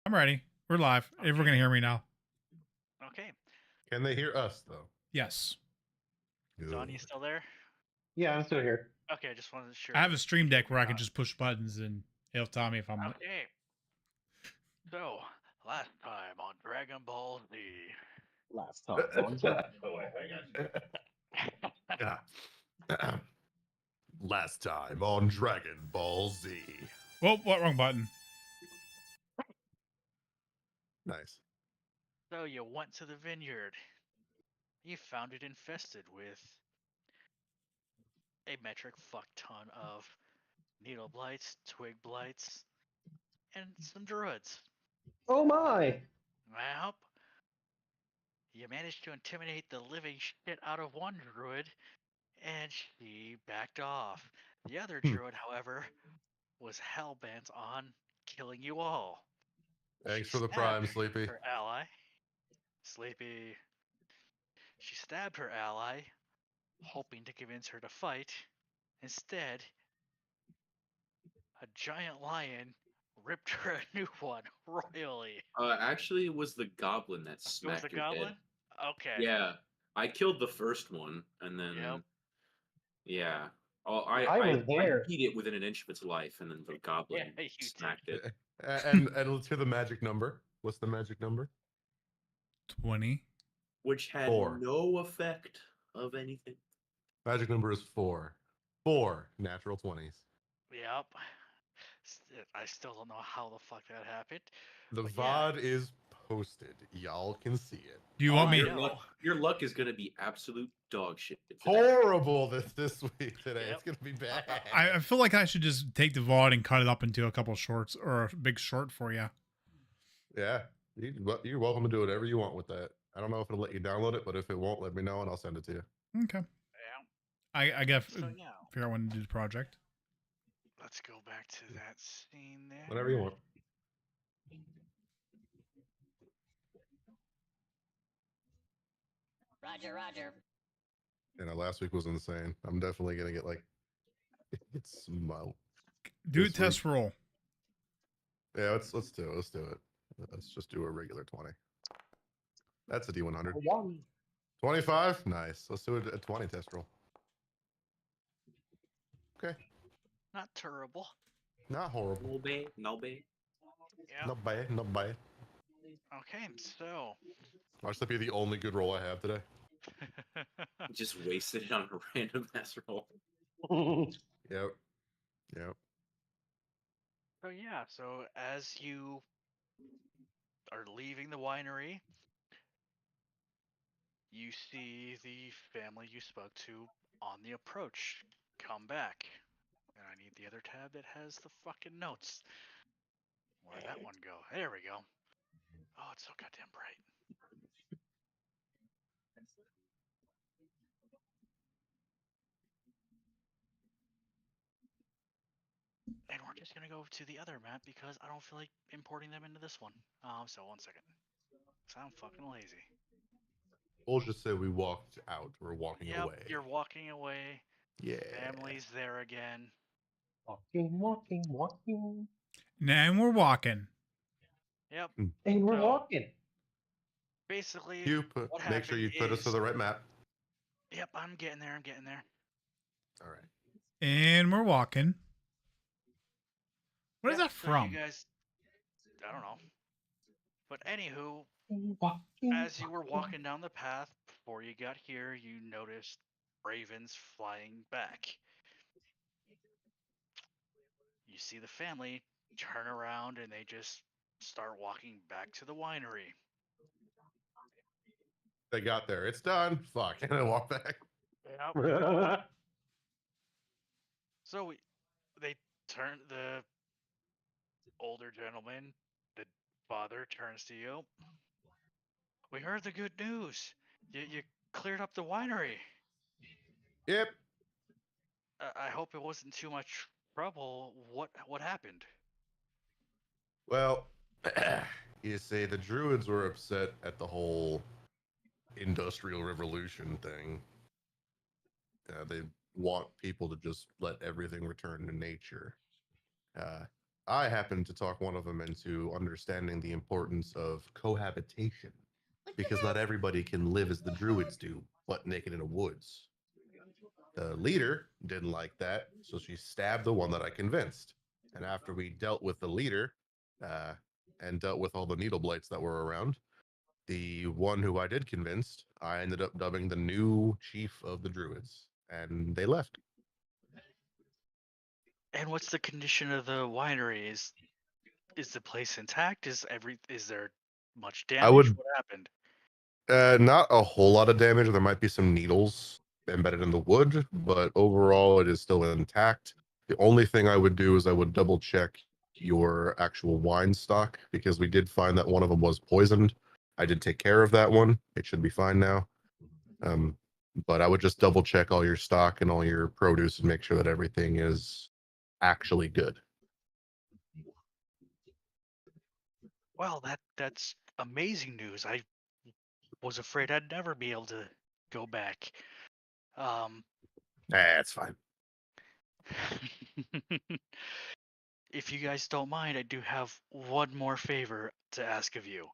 I'm ready. We're live. Okay. Everyone can hear me now. Okay. Can they hear us though? Yes. Don, you Good. still there? Yeah, I'm still here. Okay, I just wanted to sure. I have a stream deck where I can just push buttons and it'll tell me if I'm. Okay. So, last time on Dragon Ball Z. Last time on Yeah. Last time on Dragon Ball Z. Whoa, what wrong button? Nice. So you went to the vineyard. You found it infested with a metric fuck ton of needle blights, twig blights, and some druids. Oh my! Well, you managed to intimidate the living shit out of one druid, and she backed off. The other druid, however, was hell-bent on killing you all. Thanks She for the stabbed prime, Sleepy. her ally. Sleepy. She stabbed her ally, hoping to convince her to fight. Instead, a giant lion ripped her a new one royally. Actually, it was the goblin that It was smacked the your goblin? head. Okay. Yeah, I killed the first one, and then Yep. yeah, I was there. I beat it within an inch of its life, and then the goblin Yeah, you smacked it. And let's hear the magic number. What's the magic number? 20. Which had 4. no effect of anything. Magic number is 4. 4 natural 20s. Yep. I still don't know how the fuck that happened. The But yeah. VOD is posted. Y'all can see it. Do you want I me? know. Your luck is gonna be absolute dog shit. today. Horrible this week today. Yep. It's gonna be bad. I feel like I should just take the VOD and cut it up into a couple shorts or a big short for you. Yeah, you're welcome to do whatever you want with that. I don't know if it'll let you download it, but if it won't, let me know and I'll send it to you. Okay. Yeah. I guess So yeah, figure out when to do the project. let's go back to that scene there. Whatever you want. Roger. And last week was insane. I'm definitely gonna get smoked. Do a This test roll. Yeah, let's do it. Let's just do a regular 20. That's a D100. 25? Nice. Let's do a 20 test roll. Okay. Not terrible. Not horrible. No bad. Yeah. Not bad. Not bad. Okay, so. Watch that be the only good roll I have today. Just wasted it on a random ass roll. Yep. So yeah, so as you are leaving the winery, you see the family you spoke to on the approach come back. And I need the other tab that has the fucking notes. Where'd that one go? There we go. Oh, it's so goddamn bright. And we're just gonna go to the other map because I don't feel like importing them into this one. So 1 second. So I'm fucking lazy. We'll just say we walked out. We're walking Yep, away. you're walking away. Yeah. Family's there again. Walking. And we're walking. Yep. And we're So- walking. Basically, what Make sure you happened put us to is- the right map. Yep, I'm getting there. All right. And we're walking. What is Yep, that so from? You guys, I don't know. But anywho, Walking. as you were walking down the path before you got here, you noticed ravens flying back. You see the family turn around and they just start walking back to the winery. They got there. It's done. Fuck. And I walk back. Yep. So they turn, the older gentleman, the father turns to you. We heard the good news. You cleared up the winery. Yep. I hope it wasn't too much trouble. What happened? Well, you see, the druids were upset at the whole industrial revolution thing. They want people to just let everything return to nature. I happened to talk one of them into understanding the importance of cohabitation, because not everybody can live as the druids do, butt naked in the woods. The leader didn't like that, so she stabbed the one that I convinced. And after we dealt with the leader and dealt with all the needle blights that were around, the one who I did convince, I ended up dubbing the new chief of the druids, and they left. And what's the condition of the winery? Is the place intact? Is there much I damage? would What happened? not a whole lot of damage. There might be some needles embedded in the wood, but overall it is still intact. The only thing I would do is I would double check your actual wine stock, because we did find that one of them was poisoned. I did take care of that one. It should be fine now. But I would just double check all your stock and all your produce and make sure that everything is actually good. Well, that's amazing news. I was afraid I'd never be able to go back. That's fine. If you guys don't mind, I do have one more favor to ask of you.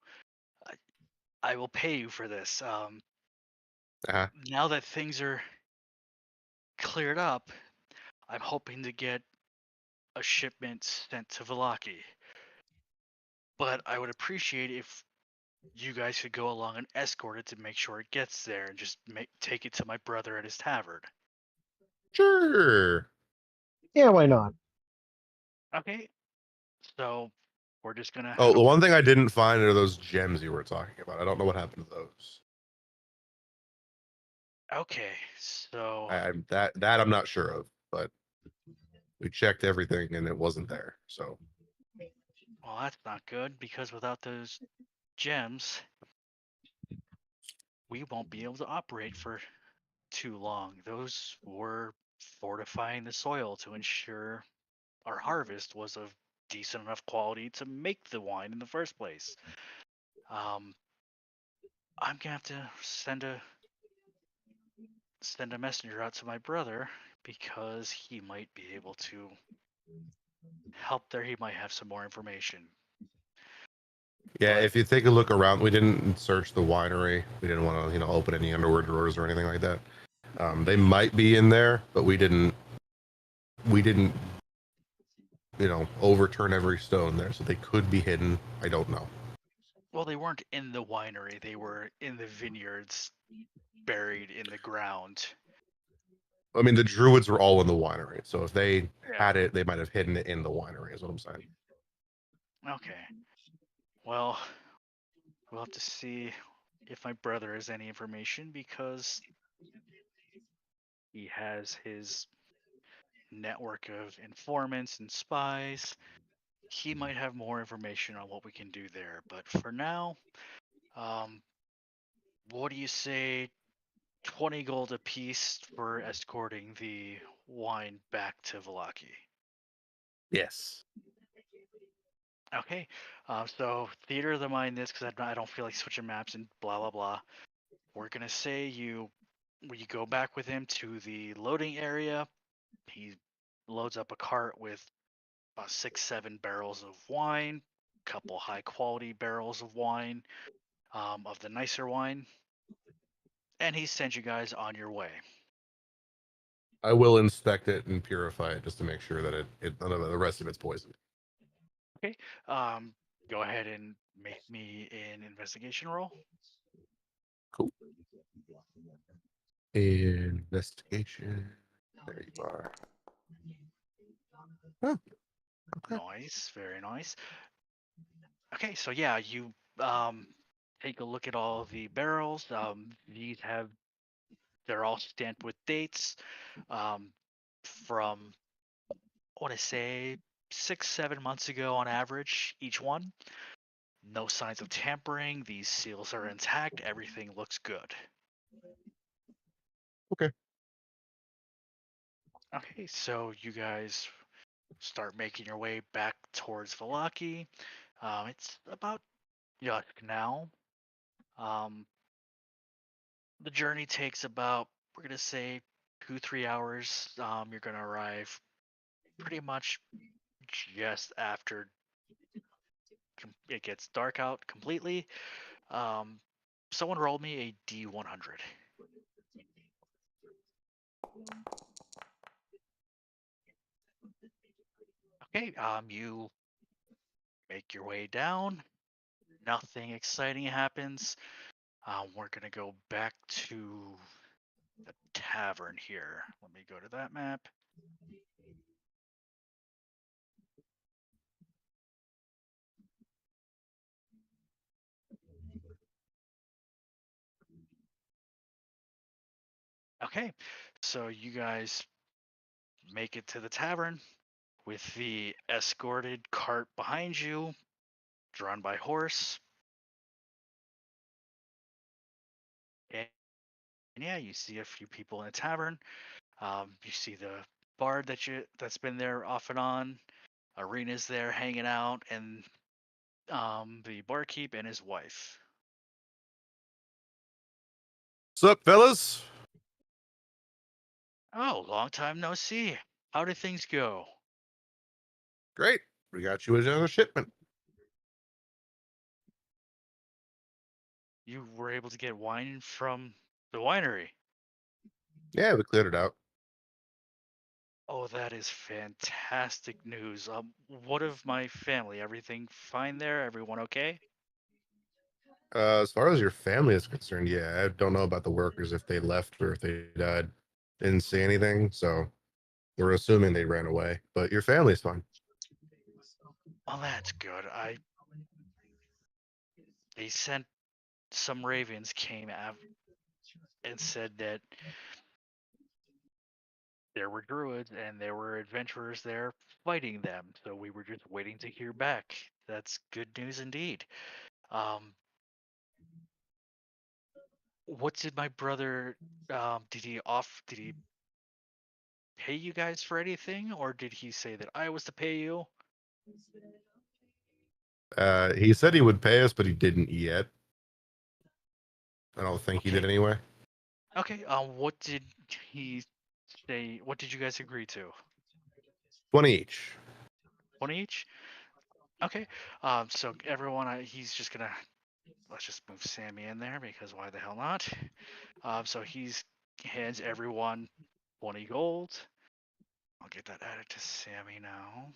I will pay you for this. Uh-huh. Now that things are cleared up, I'm hoping to get a shipment sent to Vallaki. But I would appreciate if you guys could go along and escort it to make sure it gets there, and just take it to my brother at his tavern. Sure. Yeah, why not? Okay, so we're just gonna head Oh, the over. one thing I didn't find are those gems you were talking about. I don't know what happened to those. Okay, so That I'm not sure of, but we checked everything and it wasn't there. So well, that's not good, because without those gems, we won't be able to operate for too long. Those were fortifying the soil to ensure our harvest was of decent enough quality to make the wine in the first place. I'm gonna have to send a messenger out to my brother, because he might be able to help there. He might have some more information. yeah, But if you take a look around, we didn't search the winery. We didn't want to, open any underwear drawers or anything like that. They might be in there, but we didn't, overturn every stone there, so they could be hidden. I don't know. well, they weren't in the winery. They were in the vineyards, buried in the ground. I mean, the druids were all in the winery, so if they Yeah. had it, they might have hidden it in the winery, is what I'm saying. Okay. Well, we'll have to see if my brother has any information, because he has his network of informants and spies. He might have more information on what we can do there. But for now, um, what do you say? 20 gold apiece for escorting the wine back to Vallaki. Yes. Okay, so Theater of the Mind this, because I don't feel like switching maps and blah blah blah. We're gonna say you go back with him to the loading area. He loads up a cart with 6-7 barrels of wine, couple high quality barrels of wine, of the nicer wine, and he sends you guys on your way. I will inspect it and purify it just to make sure that none of the rest of it's poisoned. Okay, go ahead and make me an investigation roll. Cool. Investigation. There you are. Oh, okay. Nice, very nice. Okay, so yeah, you take a look at all the barrels. They're all stamped with dates, from I want to say 6-7 months ago on average, each one. No signs of tampering. These seals are intact. Everything looks good. Okay. Okay, so you guys start making your way back towards Vallaki. It's about dusk now. Um, the journey takes about, we're gonna say, 2-3 hours. You're gonna arrive pretty much just after it gets dark out completely. Someone roll me a D100. Okay, you make your way down. Nothing exciting happens. We're gonna go back to the tavern here. Let me go to that map. Okay, so you guys make it to the tavern with the escorted cart behind you, drawn by horse. And yeah, you see a few people in the tavern. You see the bard that's been there off and on. Arena's there hanging out, and the barkeep and his wife. Sup, fellas? Oh, long time no see. How did things go? Great. We got you another shipment. You were able to get wine from the winery. Yeah, we cleared it out. Oh, that is fantastic news. What of my family? Everything fine there? Everyone okay? As far as your family is concerned, yeah, I don't know about the workers if they left or if they died. Didn't see anything, so we're assuming they ran away. But your family's fine. Oh, that's good. They sent some ravens came out and said that there were druids and there were adventurers there fighting them. So we were just waiting to hear back. That's good news indeed. Um, what did my brother? Did he pay you guys for anything, or did he say that I was to pay you? He said he would pay us, but he didn't yet. I don't think he did Okay. anyway. Okay. What did he say? What did you guys agree to? 20 each. 20 each. Okay. So everyone, he's just gonna let's just move Sammy in there because why the hell not? So he's hands everyone 20 gold. I'll get that added to Sammy now.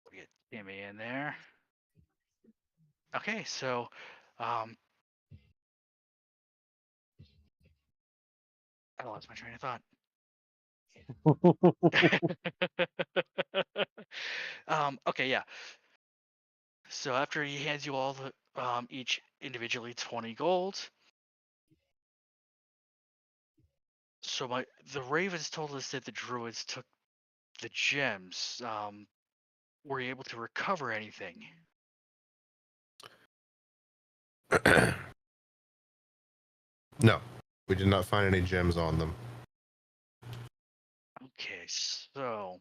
We'll get Sammy in there. Okay, so I lost my train of thought. Okay, yeah. So after he hands you all the each individually 20 gold. So the Ravens told us that the druids took the gems. Were you able to recover anything? No, we did not find any gems on them. Okay, so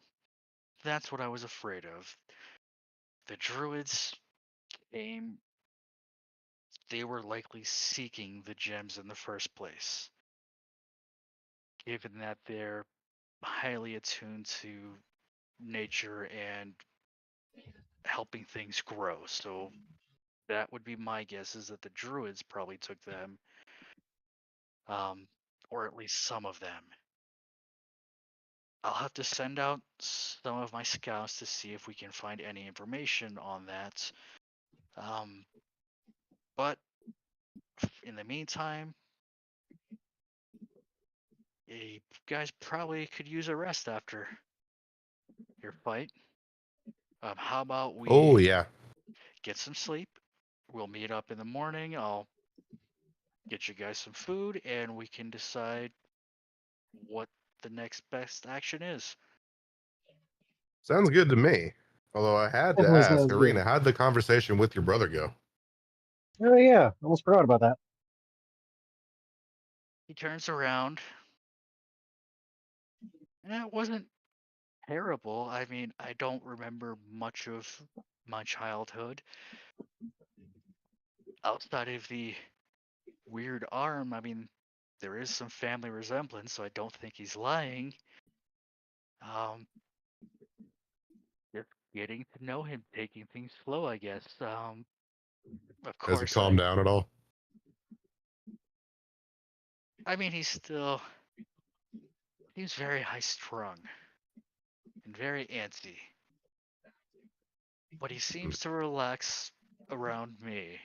that's what I was afraid of. The druids came, they were likely seeking the gems in the first place, given that they're highly attuned to nature and helping things grow. So that would be my guess, is that the druids probably took them, or at least some of them. I'll have to send out some of my scouts to see if we can find any information on that. But in the meantime, you guys probably could use a rest after your fight. How about Oh, we yeah. get some sleep? We'll meet up in the morning. I'll get you guys some food, and we can decide what the next best action is. Sounds good to me. Although I had to Definitely ask, sounds good. Arena, how'd the conversation with your brother go? Oh yeah, almost forgot about that. He turns around. And it wasn't terrible. I mean, I don't remember much of my childhood outside of the weird arm. I mean, there is some family resemblance, so I don't think he's lying. Just getting to know him, taking things slow, I guess. Of Has it course, calmed down at all? I mean, he's very high strung and very antsy, but he seems to relax around me.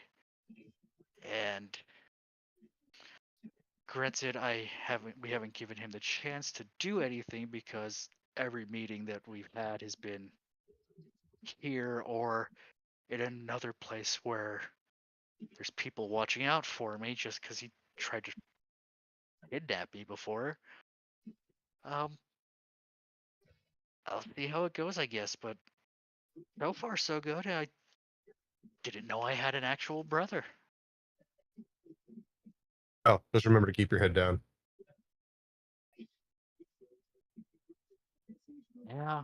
And granted, we haven't given him the chance to do anything because every meeting that we've had has been here or in another place where there's people watching out for me just because he tried to kidnap me before. Um, I'll see how it goes, I guess, but so far so good. I didn't know I had an actual brother. Oh, just remember to keep your head down. Yeah.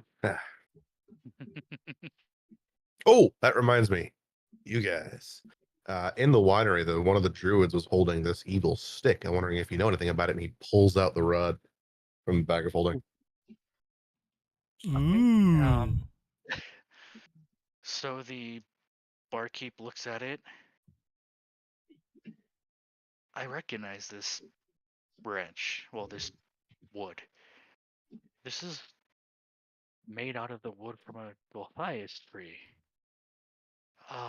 Oh, that reminds me, you guys. In the winery, one of the druids was holding this evil stick. I'm wondering if you know anything about it. And he pulls out the rod from the bag of holding. Ooh. So the barkeep looks at it. I recognize this branch. Well, this wood. This is made out of the wood from a Goliath tree.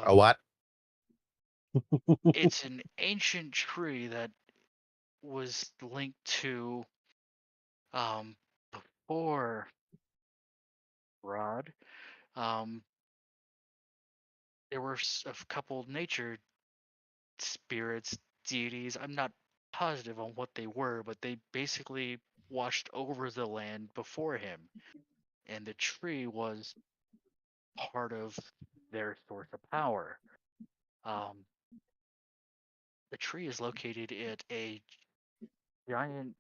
A what? It's an ancient tree that was linked to before Rod. There were a couple nature spirits, deities. I'm not positive on what they were, but they basically washed over the land before him, and the tree was part of their source of power. The tree is located at a giant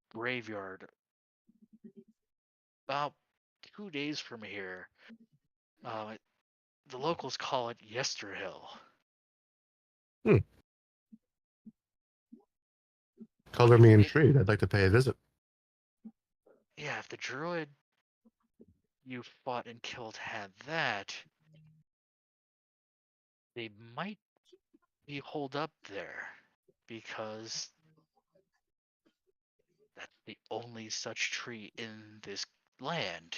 graveyard about 2 days from here. The locals call it Yesterhill. Color me intrigued. I'd like to pay a visit. Yeah, if the druid you fought and killed had that, they might be holed up there because that's the only such tree in this land.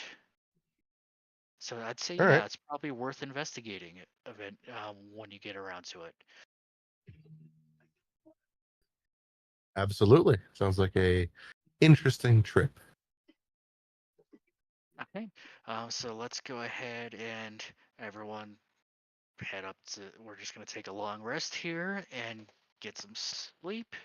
So I'd say, All yeah, right. it's probably worth investigating when you get around to it. Absolutely. Sounds like a interesting trip. Okay, so let's go ahead and everyone head up to. We're just gonna take a long rest here and get some sleep.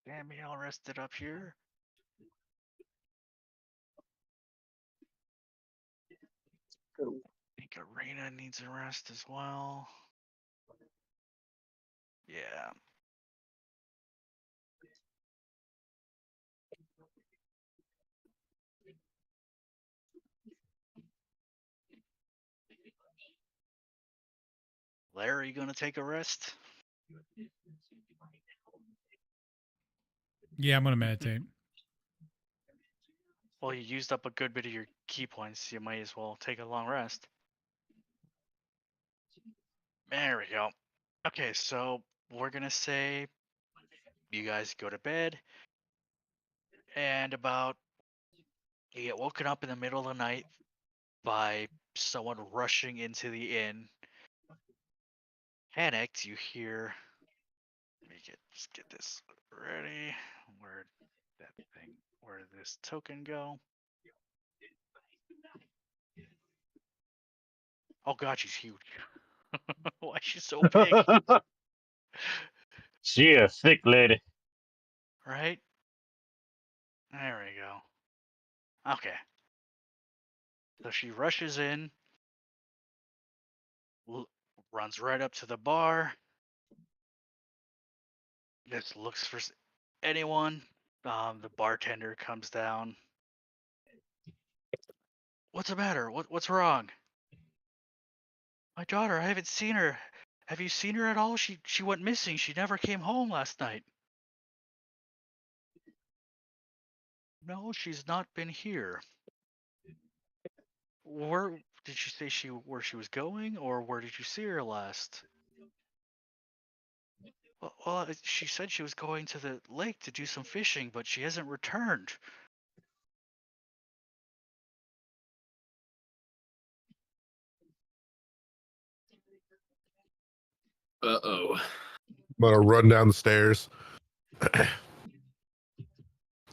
Damn me all rested up here. I think Arena needs a rest as well. Yeah. Larry, gonna take a rest? Yeah, I'm gonna meditate. Well, you used up a good bit of your key points. You might as well take a long rest. There we go. Okay, so we're gonna say you guys go to bed, and you get woken up in the middle of the night by someone rushing into the inn. Panicked, you hear. Let me just get this ready. Where did this token go? Oh god, she's huge. Why is she so big? She a thick lady. Right? There we go. Okay. So she rushes in, runs right up to the bar, Just looks for anyone. The bartender comes down. What's the matter? What's wrong? My daughter, I haven't seen her. Have you seen her at all? She went missing. She never came home last night. No, she's not been here. Where did she say where she was going, or where did you see her last? Well, she said she was going to the lake to do some fishing, but she hasn't returned. Uh-oh. I'm gonna run down the stairs.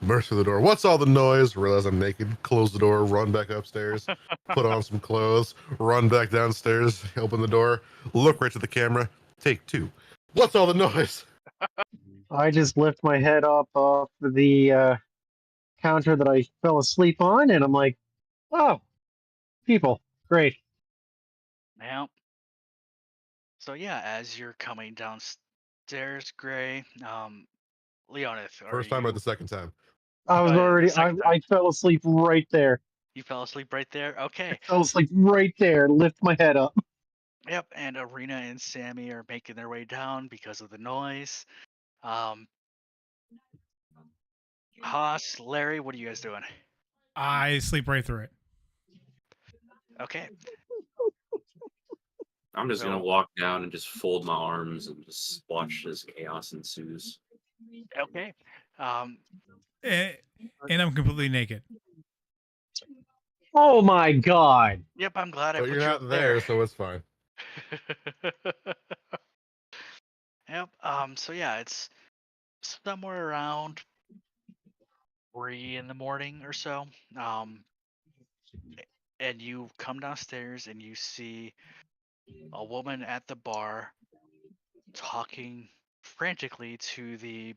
Burst through the door. What's all the noise? Realize I'm naked. Close the door. Run back upstairs. Put on some clothes. Run back downstairs. Open the door. Look right to the camera. Take 2. What's all the noise? I just lift my head up off the counter that I fell asleep on, and I'm like, oh, people. Great. Now, so yeah, as you're coming downstairs, Gray, Leonith, First time or the second time? I was the already, second time. I fell asleep right there. You fell asleep right there? Okay. I fell asleep right there. Lift my head up. Yep, and Arena and Sammy are making their way down because of the noise. Haas, Larry, what are you guys doing? I sleep right through it. Okay. I'm just So- gonna walk down and just fold my arms and just watch as chaos ensues. Okay. And I'm completely naked. Oh my god. Yep, I'm glad I But put you're you not up there, so it's fine. Yep. So yeah, it's somewhere around 3 in the morning or so. And you come downstairs and you see a woman at the bar talking frantically to the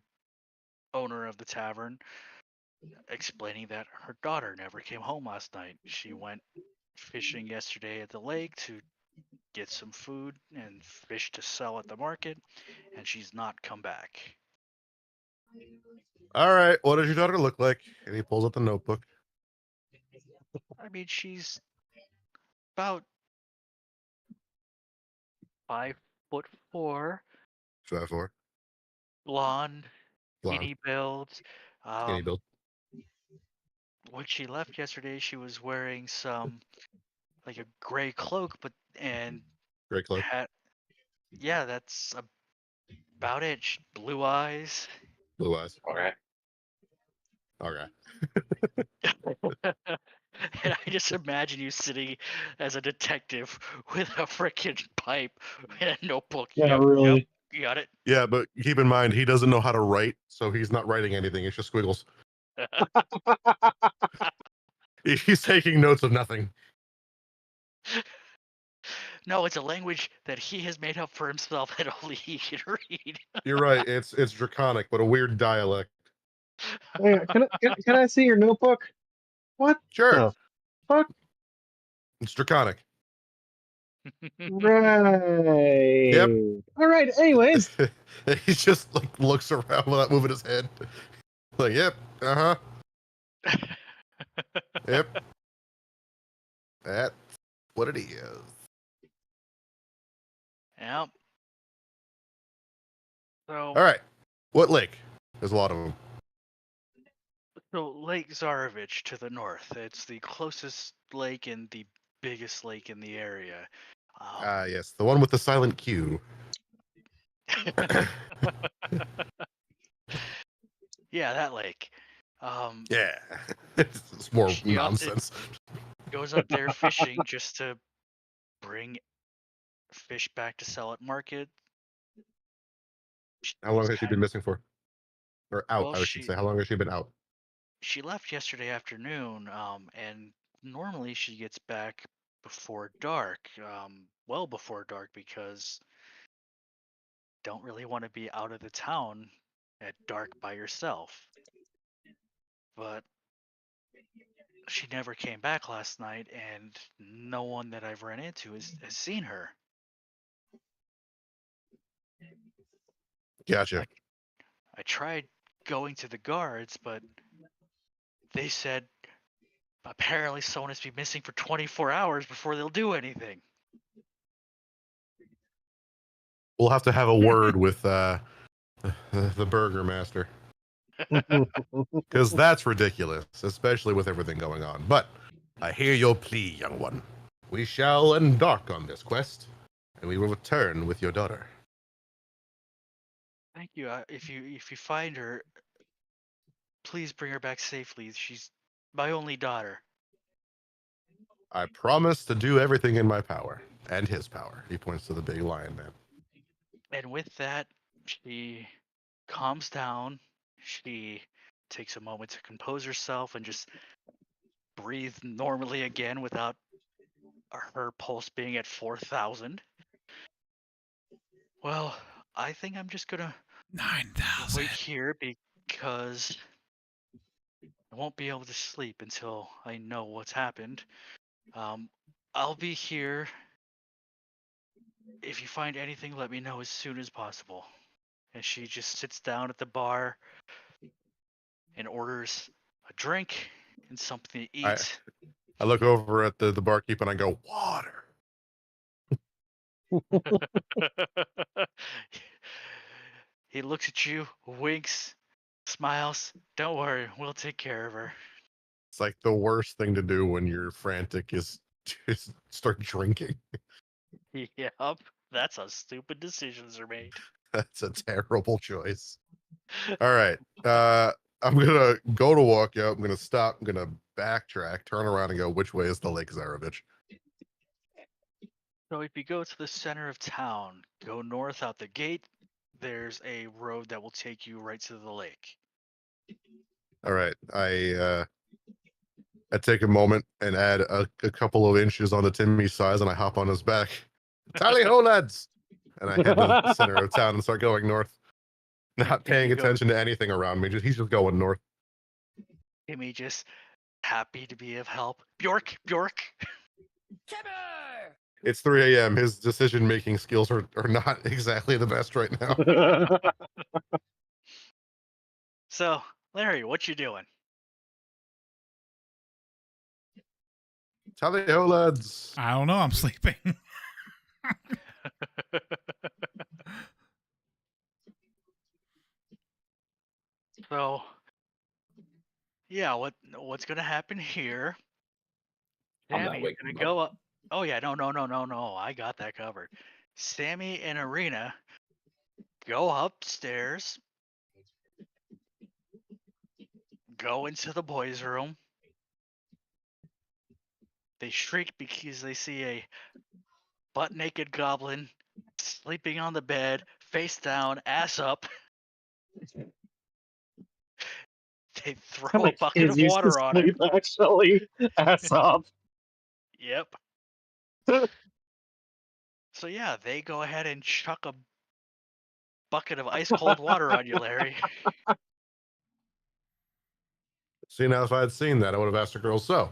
owner of the tavern, explaining that her daughter never came home last night. She went fishing yesterday at the lake to get some food and fish to sell at the market, and she's not come back. All right. What does your daughter look like? And he pulls out the notebook. I mean, she's about 5'4", 5'4". blonde, Blonde. skinny build. Skinny build. When she left yesterday, she was wearing some like a gray cloak, and Great cloak. had that's about it. Blue eyes. Blue eyes. Okay. Okay. And I just imagine you sitting as a detective with a freaking pipe and a notebook. Yeah, Yep, really. you got it. Yeah, but keep in mind, he doesn't know how to write, so he's not writing anything. It's just squiggles. He's taking notes of nothing. No, it's a language that he has made up for himself that only he can read. You're right. It's draconic, but a weird dialect. Hey, can I see your notebook? What Sure. the fuck? It's draconic. Right. Yep. All right. Anyways, He just like looks around without moving his head. Like, yep. Uh-huh. Yep. That's what it is. Yep. So, All right. What lake? There's a lot of them. so Lake Zarovich to the north. It's the closest lake and the biggest lake in the area. Yes. The one with the silent Q. Yeah, that lake. Yeah. It's more Yeah, nonsense. Goes up there fishing just to bring fish back to sell at market. How long It's has she kind been missing for? Or out, Well, I should she- say. How long has she been out? She left yesterday afternoon, and normally she gets back before dark, well before dark, because don't really want to be out of the town at dark by yourself. But she never came back last night, and no one that I've run into has seen her. Gotcha. I tried going to the guards, but they said apparently someone has to be missing for 24 hours before they'll do anything. We'll have to have a word with the Burger Master, because that's ridiculous, especially with everything going on. But I hear your plea, young one. We shall embark on this quest, and we will return with your daughter. Thank you. If you find her, please bring her back safely. She's my only daughter. I promise to do everything in my power and his power. He points to the big lion man. And with that, she calms down. She takes a moment to compose herself and just breathe normally again without her pulse being at 4,000. Well, I think I'm just gonna 9,000. wait here because I won't be able to sleep until I know what's happened. I'll be here. If you find anything, let me know as soon as possible. And she just sits down at the bar and orders a drink and something to eat. I look over at the barkeep and I go, water. He looks at you, winks, smiles. Don't worry, we'll take care of her. It's like the worst thing to do when you're frantic is just start drinking. Yep, that's how stupid decisions are made. That's a terrible choice. All right. I'm gonna go to walk out. I'm gonna stop. I'm gonna backtrack, turn around, and go. Which way is the Lake Zarovich? So if you go to the center of town, go north out the gate, there's a road that will take you right to the lake. All right. I take a moment and add a couple of inches onto Timmy's size, and I hop on his back. Tally ho, lads! And I head to the center of town and start going north. Not paying you go- attention to anything around me. He's just going north. Timmy just happy to be of help. Bjork. It's 3 a.m. His decision-making skills are not exactly the best right now. So, Larry, what you doing? Tally ho, lads! I don't know. I'm sleeping. So, yeah, what's gonna happen here? I'm not Sammy's waking gonna up. go up. Oh yeah, no. I got that covered. Sammy and Arena go upstairs, go into the boys' room. They shriek because they see a butt-naked goblin sleeping on the bed, face down, ass up. They throw How a my bucket kids of used to water on him. sleep, actually. Ass up. Yep. So yeah, they go ahead and chuck a bucket of ice cold water on you, Larry. See, now if I had seen that, I would have asked the girl, so,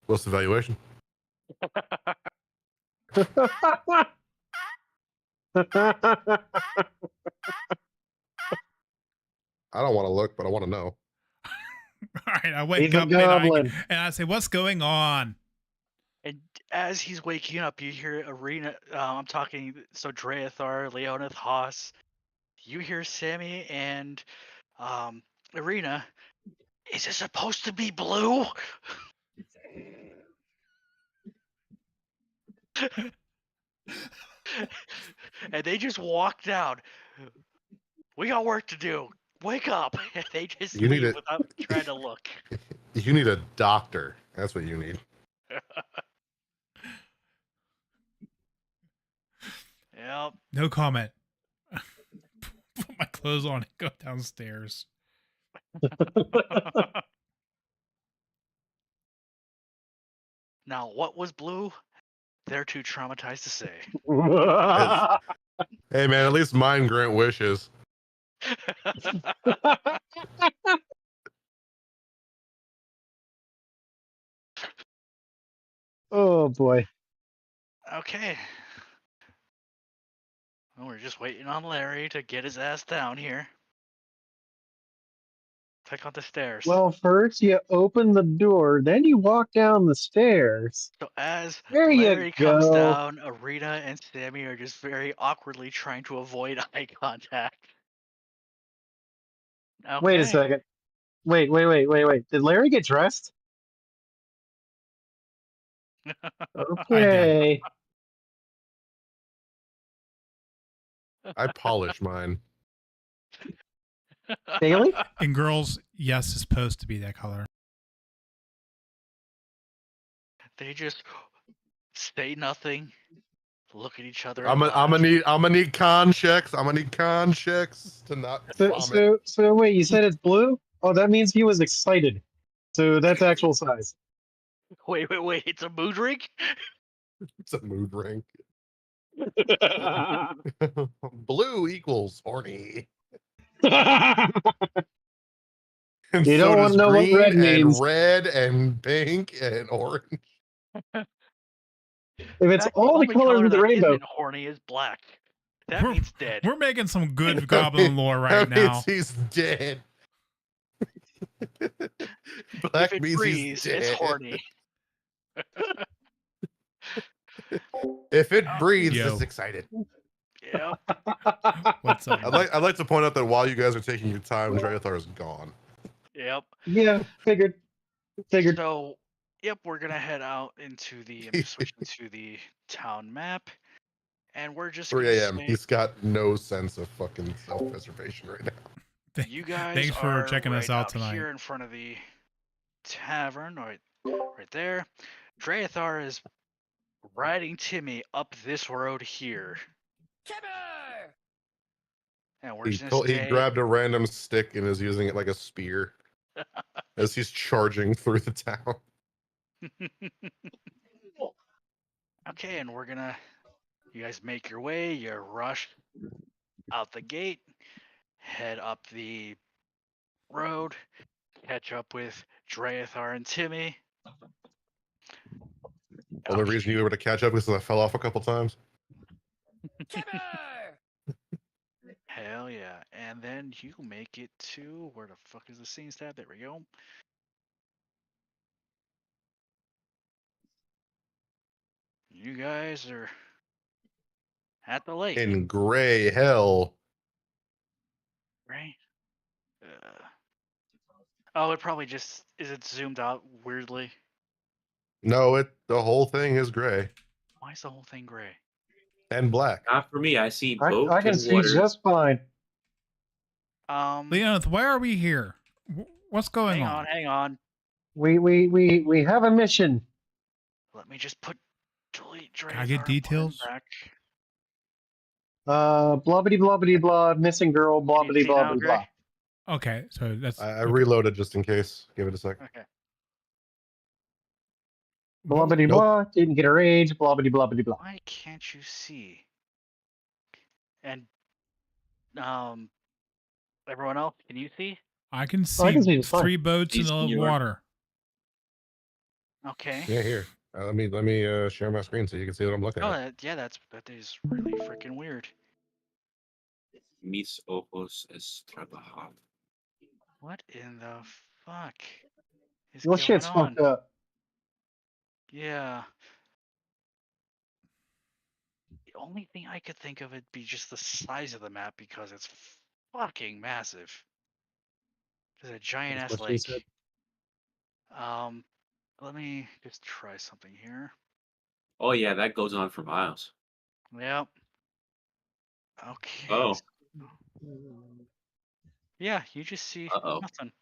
what's the valuation? I don't want to look, but I want to know. All right. I wake He's a up goblin. and I say, "What's going on?" And as he's waking up, you hear Arena. I'm talking. So Dreathar, Leonith, Haas. You hear Sammy and Arena. Is it supposed to be blue? And they just walk down. We got work to do. Wake up. And they just You need leave it. without trying to look. You need a doctor. That's what you need. Yep. No comment. Put my clothes on and go downstairs. Now, what was blue? They're too traumatized to say. Hey, man, at least mine grant wishes. Oh boy. Okay. Well, we're just waiting on Larry to get his ass down here. Click on the stairs. Well, first you open the door, then you walk down the stairs. So as There you Larry comes go. down, Arita and Sammy are just very awkwardly trying to avoid eye contact. Okay. Wait a second. Wait. Did Larry get dressed? I did. Okay. I polish mine. Bailey? And girls, yes, is supposed to be that color. They just say nothing, look at each other. I'm and gonna laugh. need con checks. I'm gonna need con checks to not vomit. So wait, you said it's blue? Oh, that means he was excited. So that's actual size. Wait! It's a mood ring. It's a mood ring. Blue equals horny. And You so don't does wanna know what green red and means. red and pink and orange. If it's Fact, all the only colors color of the that rainbow, isn't horny is black. That We're- means dead. We're making some good goblin lore right That means now. he's dead. If Black it means he's breathes, dead. it's horny. If it breathes, Yo. it's excited. Yep. What's up? I'd like to point out that while you guys are taking your time, Draethar is gone. Yep. yeah, figured. So, yep, we're gonna head out into the switch into the town map, and we're just 3 gonna a.m. say He's got no sense of fucking self-preservation right now. you guys Thanks for are checking right us out tonight. here in front of the tavern, right there. Draethar is riding Timmy up this road here. And we're just gonna He stay. grabbed a random stick and is using it like a spear as he's charging through the town. Okay, and we're gonna. You guys make your way. You rush out the gate, head up the road, catch up with Draethar and Timmy. Only reason you were able to catch up is because I fell off a couple times. Hell yeah. And then you make it to where the fuck is the scene stab? There we go. You guys are at the lake, In gray hell. right? Oh, it probably just is it zoomed out weirdly. No, the whole thing is gray Why is the whole thing gray? and black. Not for me. I see boat I can and see water. just fine. Leoneth, why are we here? What's going on? Hang on. We have a mission. Let me just delete Draethar. Can I get and put him details? back. Blobbity blobbity blah, missing girl, Can you blobbity see now, blobbity Gray? blah. Okay, so that's I okay. reloaded just in case. Give it a sec. Okay. Blobbity Nope. blah, didn't get her age, blobbity blobbity blah. Why can't you see? And everyone else, can you see? I can Oh, I can see see just fine. 3 boats in Please, the can you- water. Okay. Yeah, here. Let me share my screen so you can see what I'm looking Oh, at. yeah, that is really freaking weird. Mis ojos es trabajar. What in the fuck is Well, going shit's on? fucked up. Yeah. The only thing I could think of would be just the size of the map because it's fucking massive. There's a giant That's ass what she lake. said. Let me just try something here. Oh yeah, that goes on for miles. Yep. Okay. Oh. Yeah, you just see Uh-oh. nothing.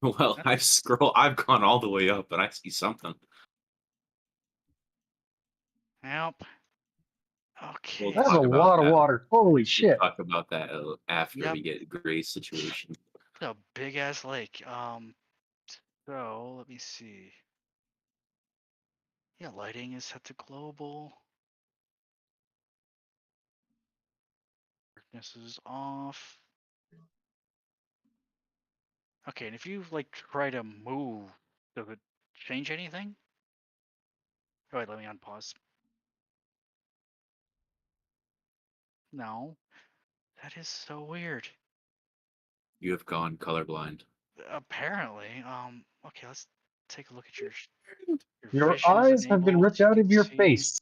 Well, I've gone all the way up, and I see something. Yep. Okay. We'll That's a talk about lot of that. water. Holy We'll shit. talk about that after Yep. we get Gray's situation. It's a big ass lake. So let me see. Yeah, lighting is set to global. Darkness is off. Okay, and if you like try to move, does it change anything? Oh wait, let me unpause. No. That is so weird. You have gone colorblind. Apparently. Okay, let's take a look at your Your vision is eyes have been enabled. ripped You out can of your see. face.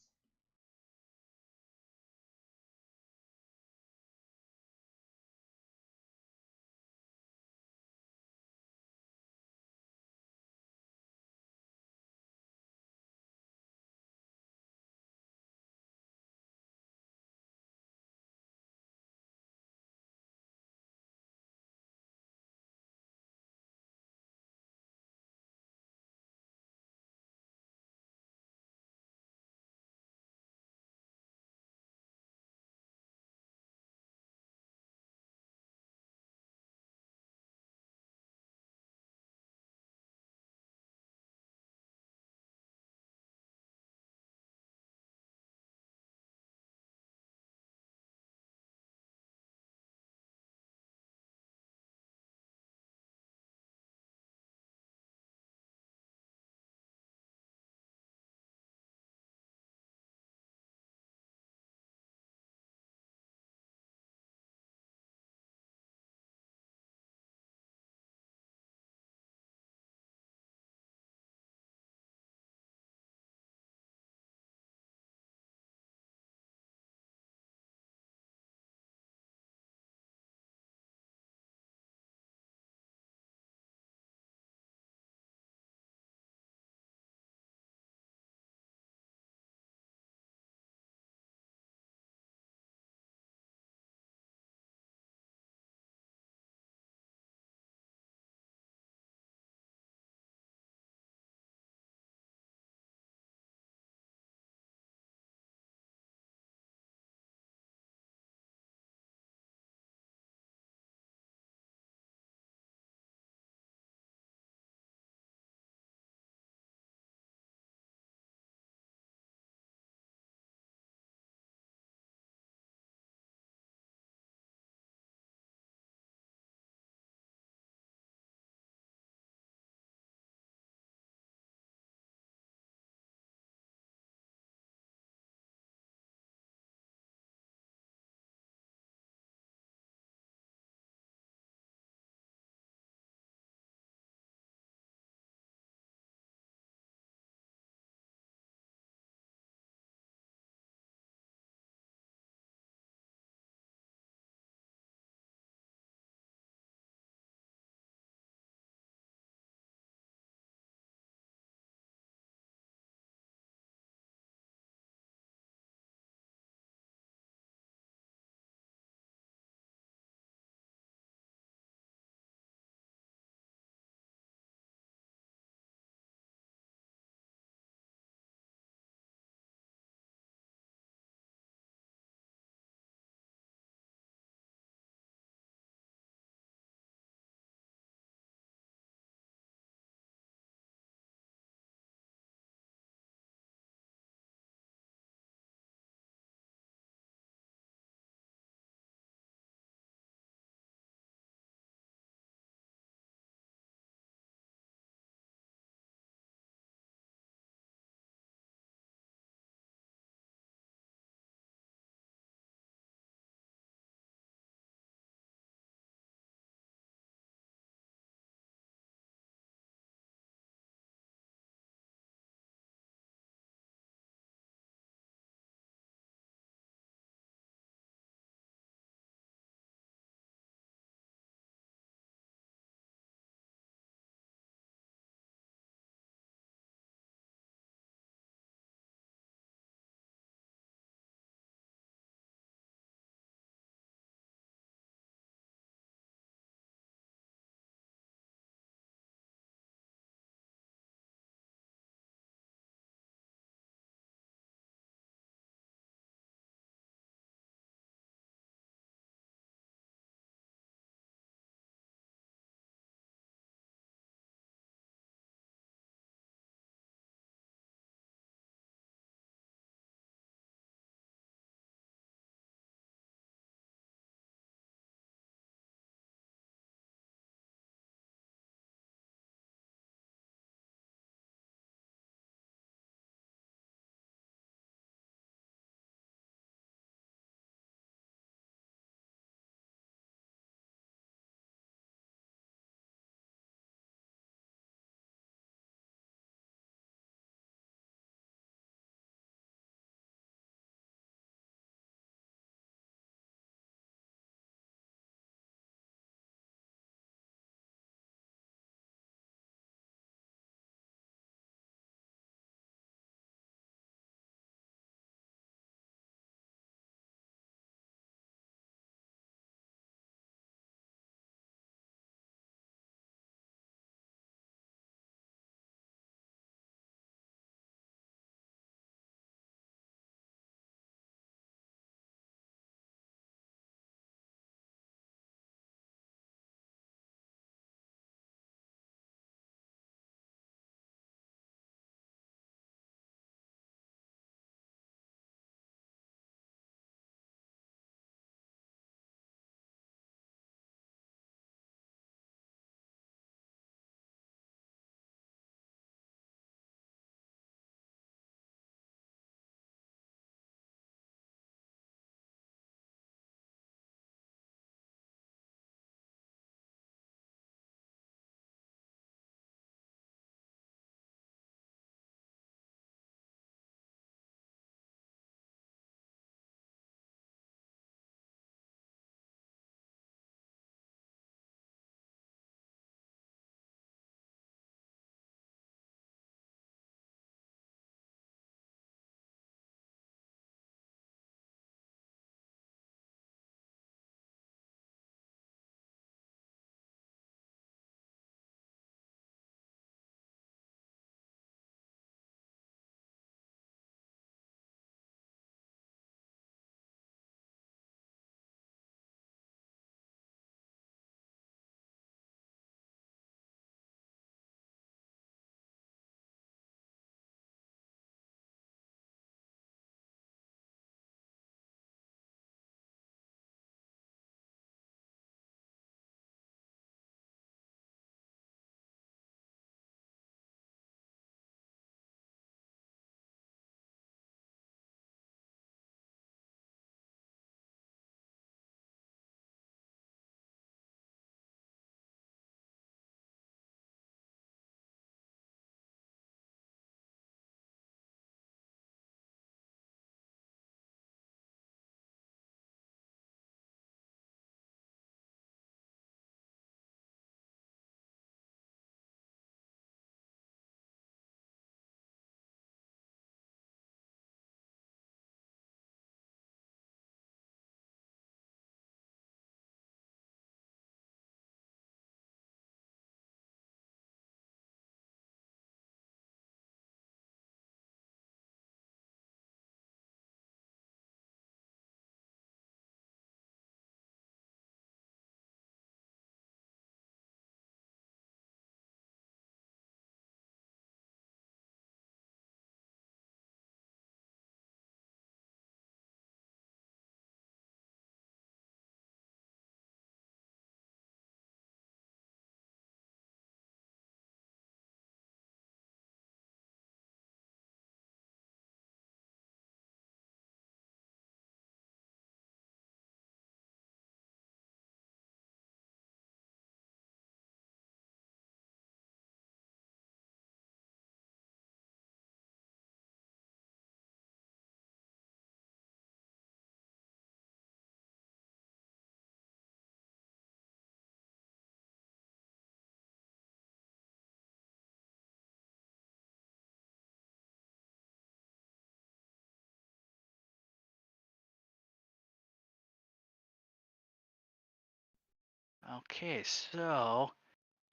Okay, so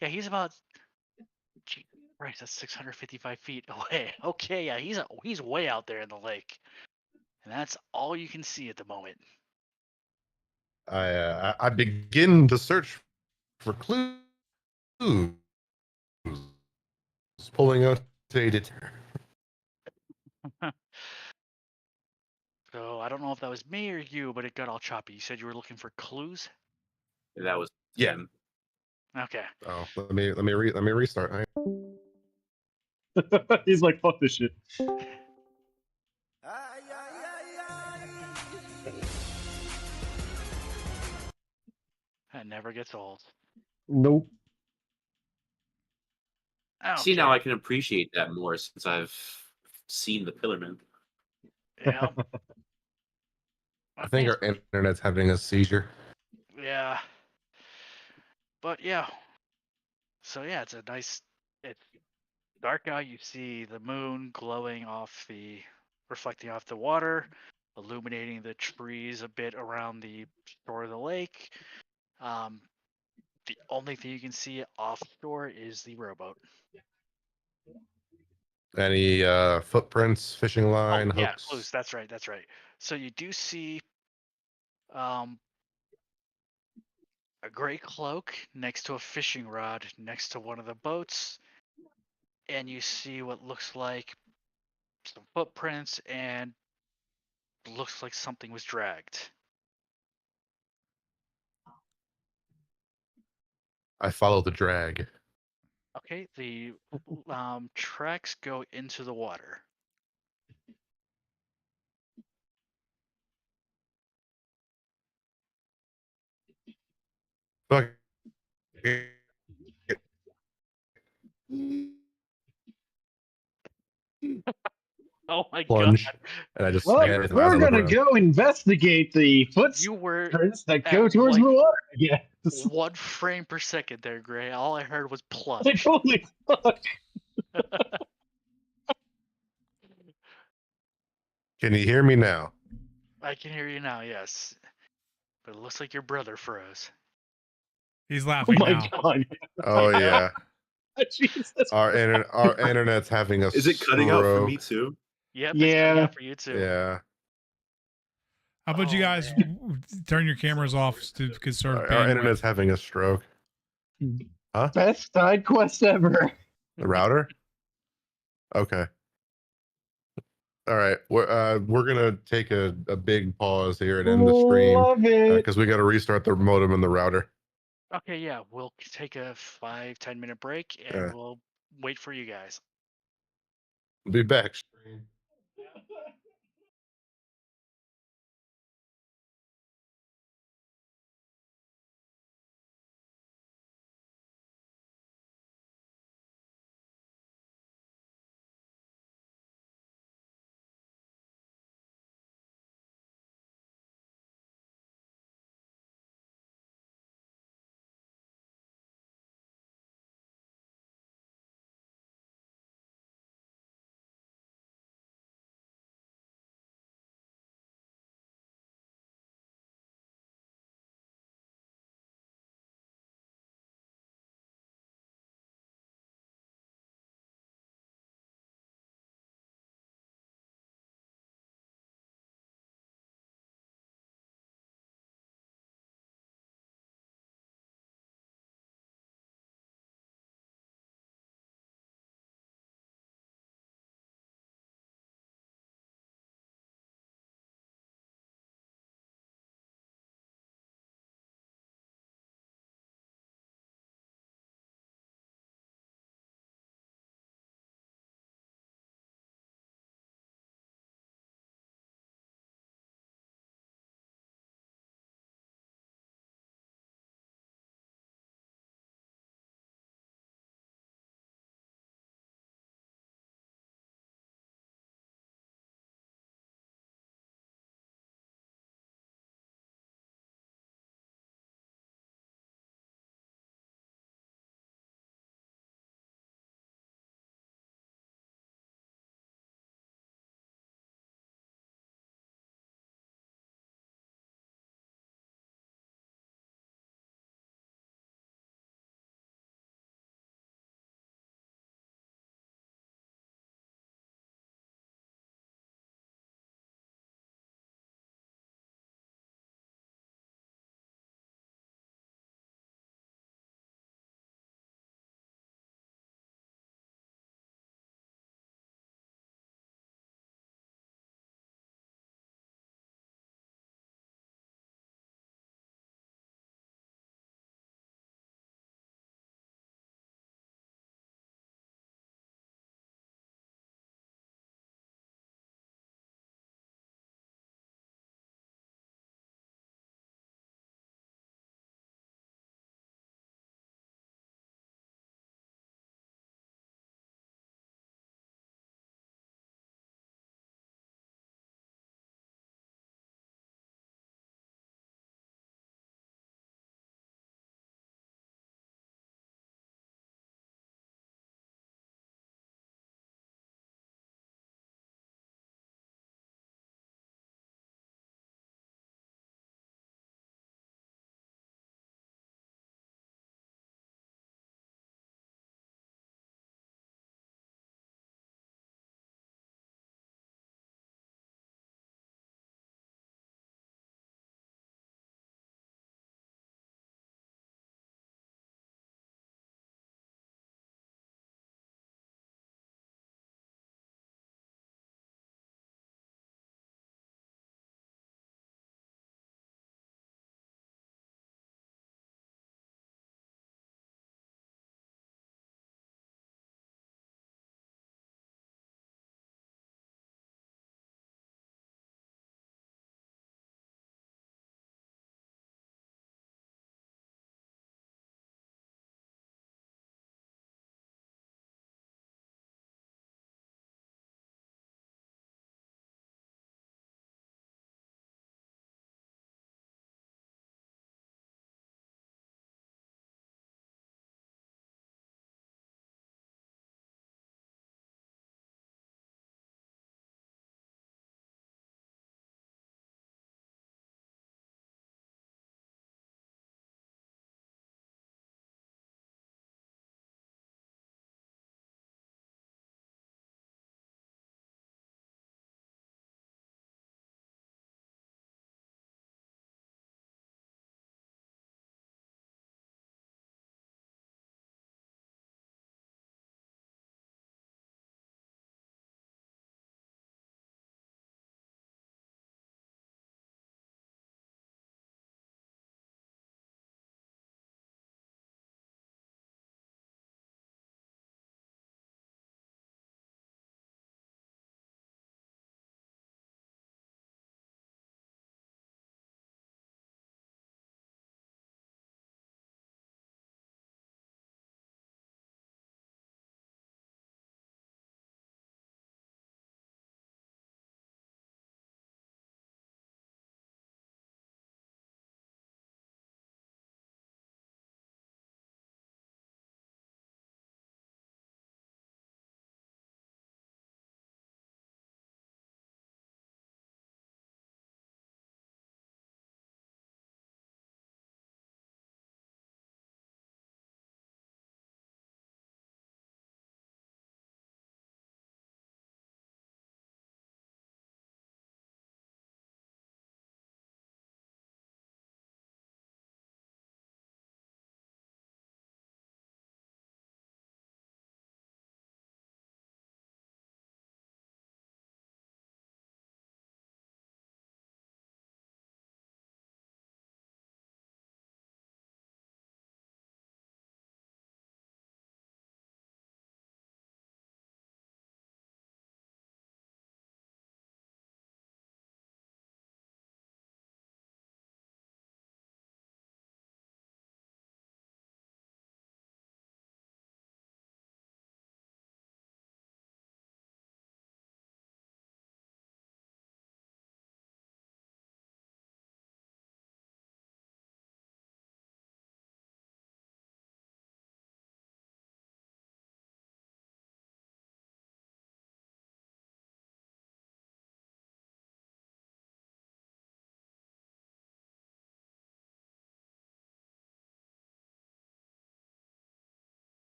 yeah, he's about. Gee, right, that's 655 feet away. Okay, yeah, he's way out there in the lake, and that's all you can see at the moment. I begin to search for clues, pulling out a deter. So I don't know if that was me or you, but it got all choppy. You said you were looking for clues. That was Yeah. him. Okay. Oh, let me restart. He's like, fuck this shit. That never gets old. Nope. See, Okay. now I can appreciate that more since I've seen the Pillarman. Yeah. I think our internet's having a seizure. Yeah. But yeah. So yeah, it's a nice. It's dark out. You see the moon glowing reflecting off the water, illuminating the trees a bit around the shore of the lake. The only thing you can see offshore is the rowboat. Any footprints, fishing line, Oh yeah, hooks? clues. That's right. That's right. So you do see um, a gray cloak next to a fishing rod next to one of the boats, and you see what looks like some footprints and looks like something was dragged. I follow the drag. Okay, the tracks go into the water. Fuck. Oh my god! Plunge, and I just Well, stand with my eyes we're on the gonna ground. go investigate the You were footprints that at go towards like the water. Yes. 1 frame per second there, Gray. All I heard was Like, plunge. holy fuck. Can you hear me now? I can hear you now, yes. But it looks like your brother froze. He's Oh laughing my now. god. Oh yeah, Jesus. our internet's having a Is it cutting out for me stroke. too? Yep, it's cutting Yeah. out for you too. Yeah, How about you Oh, guys man. turn your cameras off to conserve our internet's bandwidth? having a stroke. Huh? Best side quest ever. The router? Okay. All right. We're gonna take a big pause here and end the stream Love it. because we got to restart the modem and the router. Okay, yeah, we'll take a 5-10 minute break and we'll wait for you guys. Be back.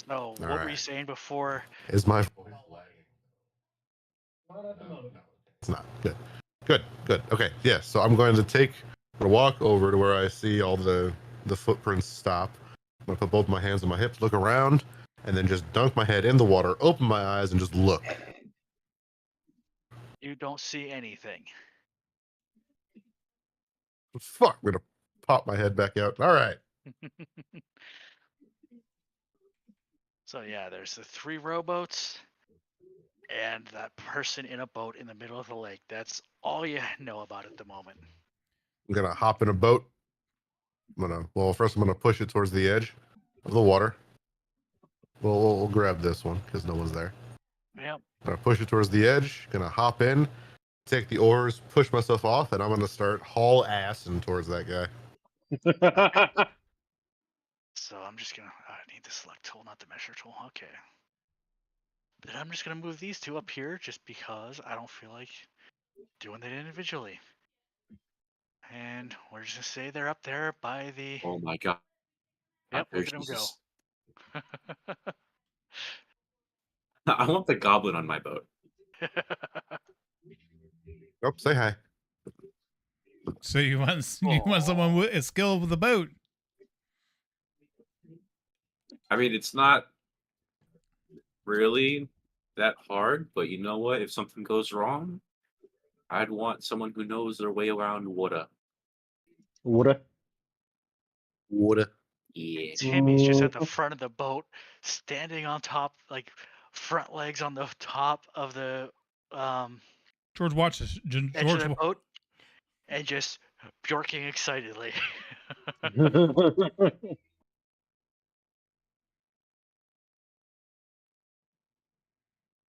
So, what were you Alright. saying before? Is my voice lagging? No, it's not. Good. Good. Okay, yeah. So I'm going to walk over to where I see all the footprints stop. I'm gonna put both my hands on my hips, look around, and then just dunk my head in the water, open my eyes, and just look. You don't see anything. Fuck, I'm gonna pop my head back out. All right. So yeah, there's the 3 rowboats and that person in a boat in the middle of the lake. That's all you know about at the moment. I'm gonna hop in a boat. First I'm gonna push it towards the edge of the water. We'll grab this one because no one's there. Yep. I'm gonna push it towards the edge. Gonna hop in, take the oars, push myself off, and I'm gonna start haul ass and towards that guy. So I'm just gonna. I need the select tool, not the measure tool. Okay. Then I'm just gonna move these 2 up here just because I don't feel like doing that individually. And we're just gonna say they're up there by the. Oh my god. Yep, There look at them go. Jesus. I want the goblin on my boat. Oh, say hi. So you want someone with a skill with a boat? I mean, it's not really that hard, but you know what? If something goes wrong, I'd want someone who knows their way around water. Woulda. Yeah. Timmy's just at the front of the boat, standing on top, like front legs on the top of the George, watch this. edge of the boat, and just bjorking excitedly.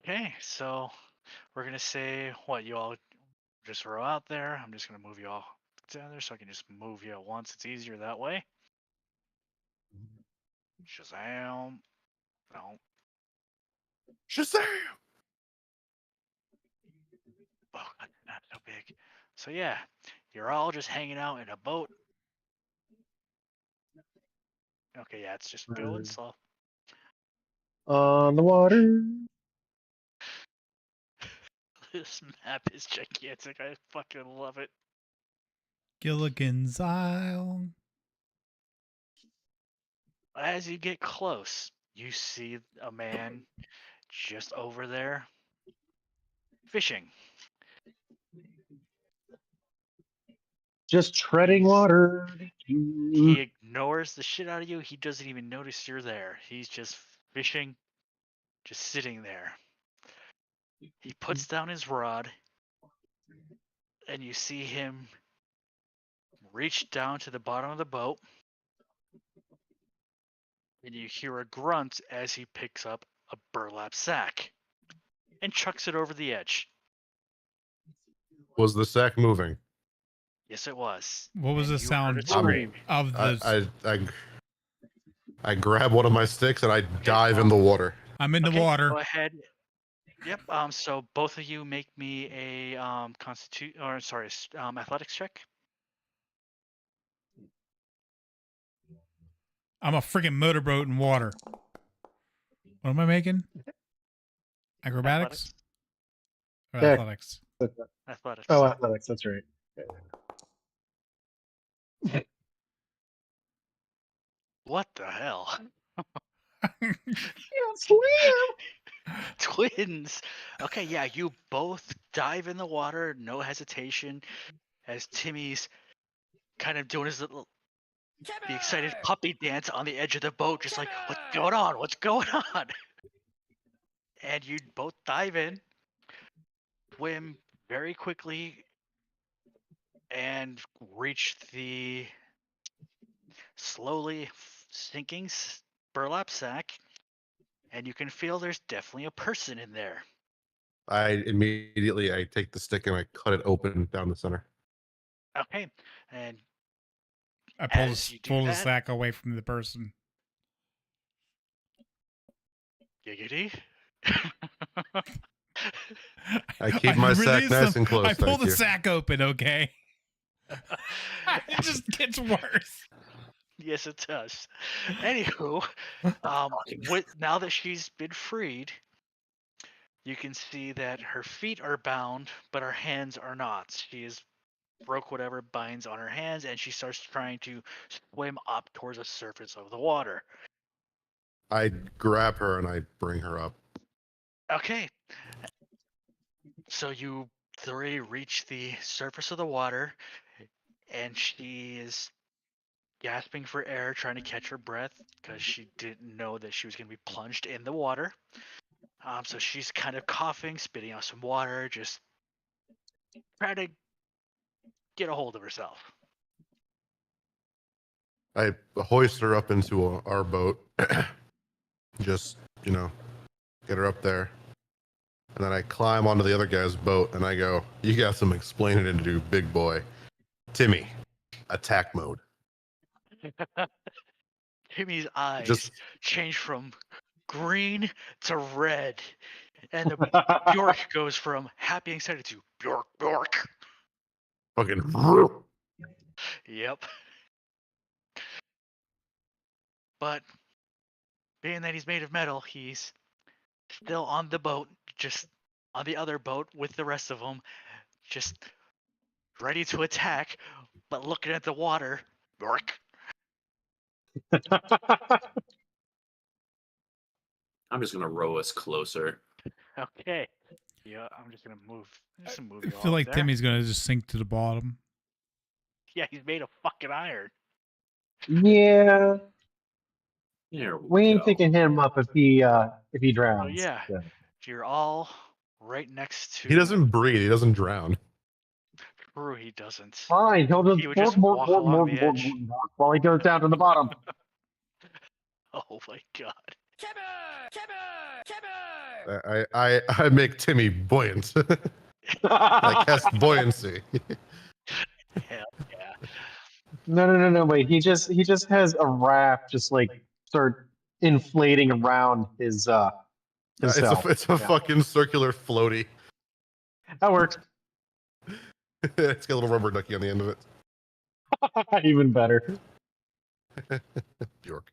Okay, so we're gonna say what you all just row out there. I'm just gonna move you all together so I can just move you at once. It's easier that way. Shazam! No. Shazam! Oh, God, not so big. So yeah, you're all just hanging out in a boat. Okay, yeah, it's just going slow. On the water. This map is gigantic. I fucking love it. Gilligan's Isle. As you get close, you see a man just over there fishing. Just treading water. He ignores the shit out of you. He doesn't even notice you're there. He's just fishing, just sitting there. He puts down his rod, and you see him reach down to the bottom of the boat, and you hear a grunt as he picks up a burlap sack and chucks it over the edge. Was the sack moving? Yes, it was. What was And the you heard it sound scream. of the? I grab one of my sticks and I dive in the water. I'm in the Okay, water. Go ahead. Yep. So both of you make me a athletics check. I'm a freaking motorboat in water. What am I making? Acrobatics? Or Yeah. athletics? Athletics. Oh, athletics. That's right. What the hell? Slam! Twins. Okay, yeah, you both dive in the water, no hesitation, as Timmy's kind of doing his little the excited puppy dance on the edge of the boat, just like, what's going on? What's going on? And you both dive in, swim very quickly, and reach the slowly sinking burlap sack, and you can feel there's definitely a person in there. I take the stick and I cut it open down the center. Okay, and I pull as you do the that- sack away from the person. giggity. I keep my sack release nice them. and close. I pull thank the you. sack open, okay? It just gets worse. Yes, it does. Anywho, now that she's been freed, you can see that her feet are bound, but her hands are not. She has broke whatever binds on her hands, and she starts trying to swim up towards the surface of the water. I grab her and I bring her up. Okay. So you three reach the surface of the water, and she is gasping for air, trying to catch her breath because she didn't know that she was going to be plunged in the water. So she's kind of coughing, spitting out some water, just trying to get a hold of herself. I hoist her up into our boat. Just, get her up there. And then I climb onto the other guy's boat and I go, "You got some explaining to do, big boy. Timmy, attack mode." Timmy's eyes Just change from green to red, and the Bjork goes from happy and excited to Bjork, Bjork. fucking. Yep. But being that he's made of metal, he's still on the boat, just on the other boat with the rest of them, just ready to attack, but looking at the water. Bjork. I'm just gonna row us closer. Okay. Yeah, I'm just gonna move. Just gonna move I you all feel up like there. Timmy's gonna just sink to the bottom. Yeah, he's made of fucking iron. Yeah, There we ain't go. picking him up if he So drowns. yeah, you're all right next to. He doesn't breathe. He doesn't drown. True, he doesn't. Fine, he'll just He would just walk along the edge. while he goes down to the bottom. Oh my god. I make Timmy buoyant. I cast buoyancy. Hell yeah. No, wait. He just has a raft just like start inflating around his himself. It's a fucking circular floaty. That works. It's got a little rubber ducky on the end of it. Even better. Bjork.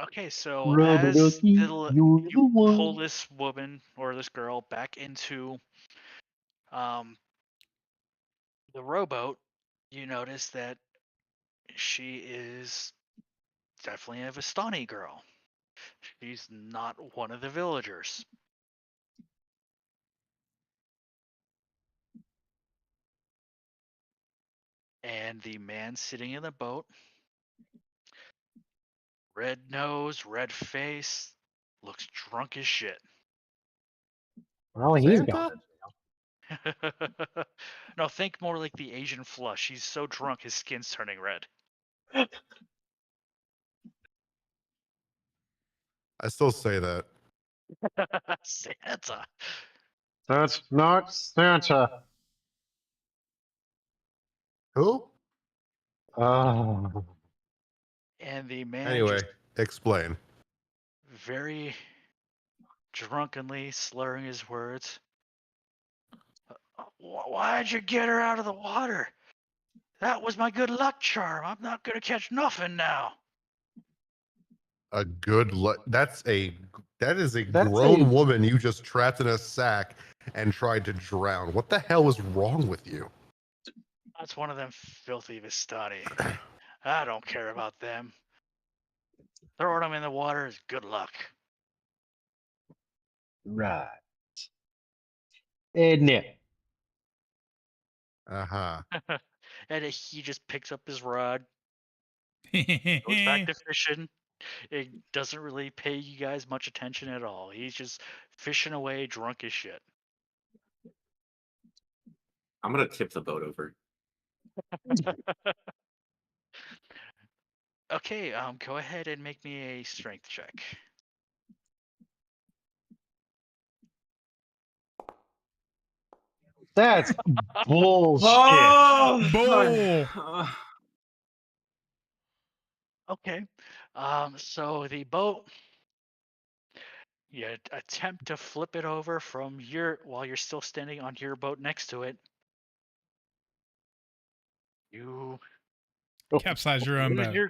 Okay, so Rubber as ducky, you're you the one. pull this woman or this girl back into the rowboat, you notice that she is definitely a Vistani girl. She's not one of the villagers. And the man sitting in the boat, red nose, red face, looks drunk as shit. Well, he's Santa? got it. No, think more like the Asian flush. He's so drunk his skin's turning red. I still say that. Santa. That's not Santa. Who? Oh. And the man Anyway, just explain. very drunkenly slurring his words. Why'd you get her out of the water? That was my good luck charm. I'm not gonna catch nothing now. A good luck. That is a That's grown a- woman you just trapped in a sack and tried to drown. What the hell is wrong with you? That's one of them filthy Vistani. I don't care about them. Throwing them in the water is good luck. Right. Nick. Uh-huh. And he just picks up his rod, goes back to fishing. It doesn't really pay you guys much attention at all. He's just fishing away, drunk as shit. I'm gonna tip the boat over. Okay, go ahead and make me a strength check. That's bullshit. Bull. Okay. So the boat, you attempt to flip it over from while you're still standing on your boat next to it. You Capsize your own Lose boat. your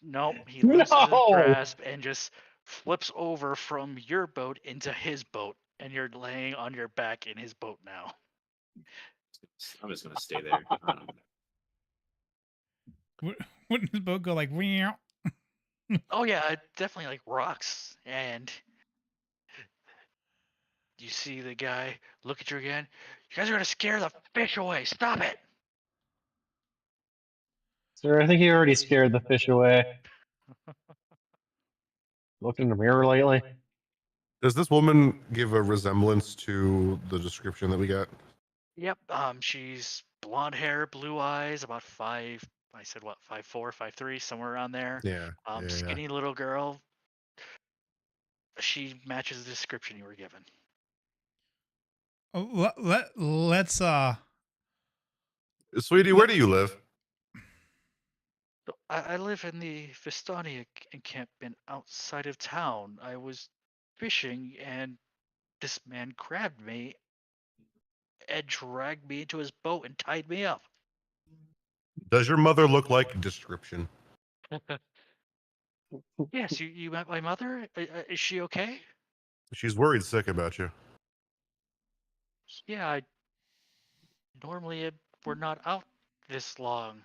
nope. He loses his No! grasp and just flips over from your boat into his boat, and you're laying on your back in his boat now. I'm just gonna stay there. I don't know. Wouldn't his boat go like, meow? Oh yeah, it definitely like rocks, and you see the guy look at you again. You guys are gonna scare the fish away. Stop it! Sir, I think you already scared the fish away. Looked in the mirror lately. Does this woman give a resemblance to the description that we got? Yep. She's blonde hair, blue eyes, about five. I said what? 5'4", 5'3", somewhere around there. Yeah. yeah. Skinny little girl. She matches the description you were given. Oh, let's Sweetie, where do you live? So I live in the Vistani encampment outside of town. I was fishing, and this man grabbed me and dragged me into his boat and tied me up. Does your mother look like description? Yes, you met my mother? Is she okay? She's worried sick about you. Yeah, normally we're not out this long.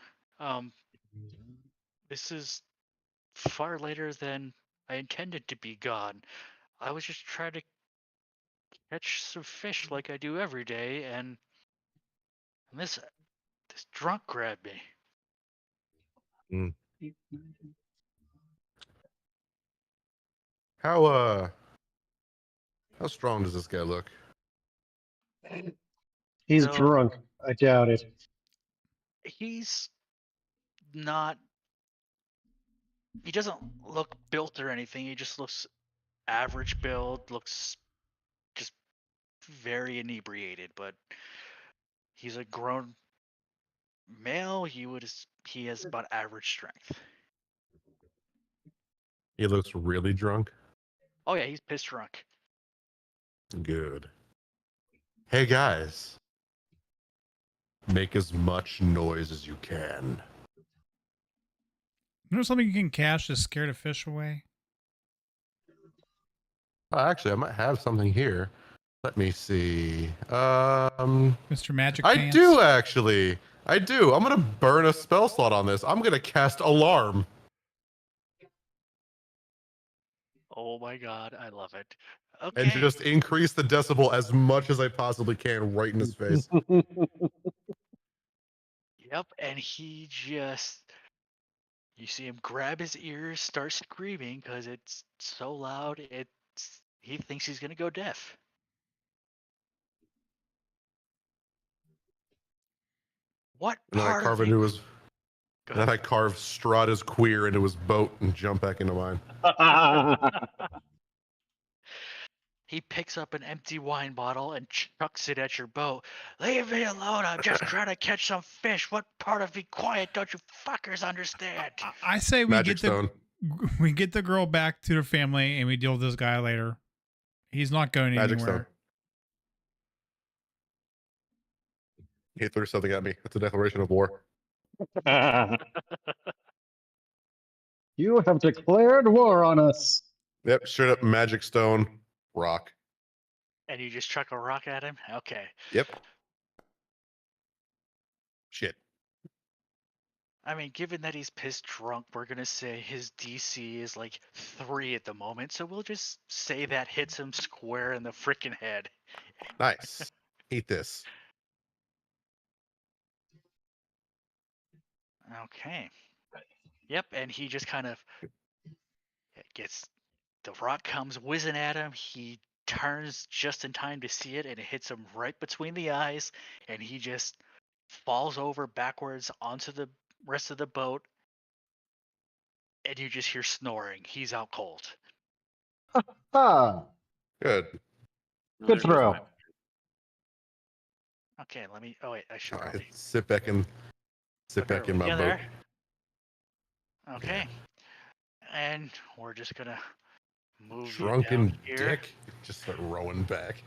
This is far later than I intended to be gone. I was just trying to catch some fish like I do every day, and this drunk grabbed me. How strong does this guy look? He's So- drunk. I doubt it. He's not. He doesn't look built or anything. He just looks average build. Looks just very inebriated, but he's a grown male. He has about average strength. He looks really drunk. Oh yeah, he's piss drunk. Good. Hey guys, make as much noise as you can. You know something you can cash to scare the fish away? Actually, I might have something here. Let me see. Mr. Magic I Pants? do actually. I do. I'm gonna burn a spell slot on this. I'm gonna cast Alarm. Oh my god, I love it. Okay. And just increase the decibel as much as I possibly can right in his face. Yep, and he just. You see him grab his ears, start screaming because it's so loud. He thinks he's gonna go deaf. What And then I part carve of you? into his. Go And then I ahead. carve Strahda's queer into his boat and jump back into mine. He picks up an empty wine bottle and chucks it at your boat. Leave me alone! I'm just trying to catch some fish. What part of be quiet don't you fuckers understand? I say we Magic get the Stone. we get the girl back to her family and we deal with this guy later. He's not going Magic anywhere. Stone. He threw something at me. It's a declaration of war. You have declared war on us. Yep, straight up Magic Stone. Rock. And you just chuck a rock at him? Okay. Yep. Shit. I mean, given that he's pissed drunk, we're gonna say his DC is like 3 at the moment, so we'll just say that hits him square in the freaking head. Nice. Eat this. Okay. Yep, and he just kind of gets the rock comes whizzing at him. He turns just in time to see it, and it hits him right between the eyes, and he just falls over backwards onto the rest of the boat, and you just hear snoring. He's out cold. Ah, Good. No, good there goes throw. my- Okay, let me. Oh wait, I should All right, probably. sit back in my Yeah, boat. there. Okay. And we're just gonna move you Drunken down here. dick. Just start rowing back.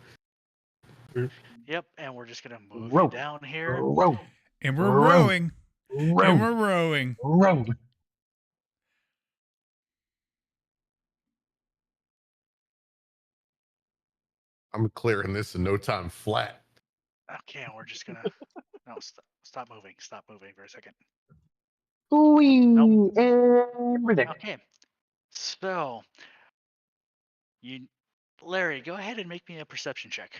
Yep, and we're just gonna move Row. you down here. Row. And we're Row. rowing. And Row. we're rowing. Row. I'm clearing this in no time flat. Okay, we're just gonna. No, stop moving. Stop moving for a second. Ooh, Nope. and we're there. Okay. So, Larry, go ahead and make me a perception check.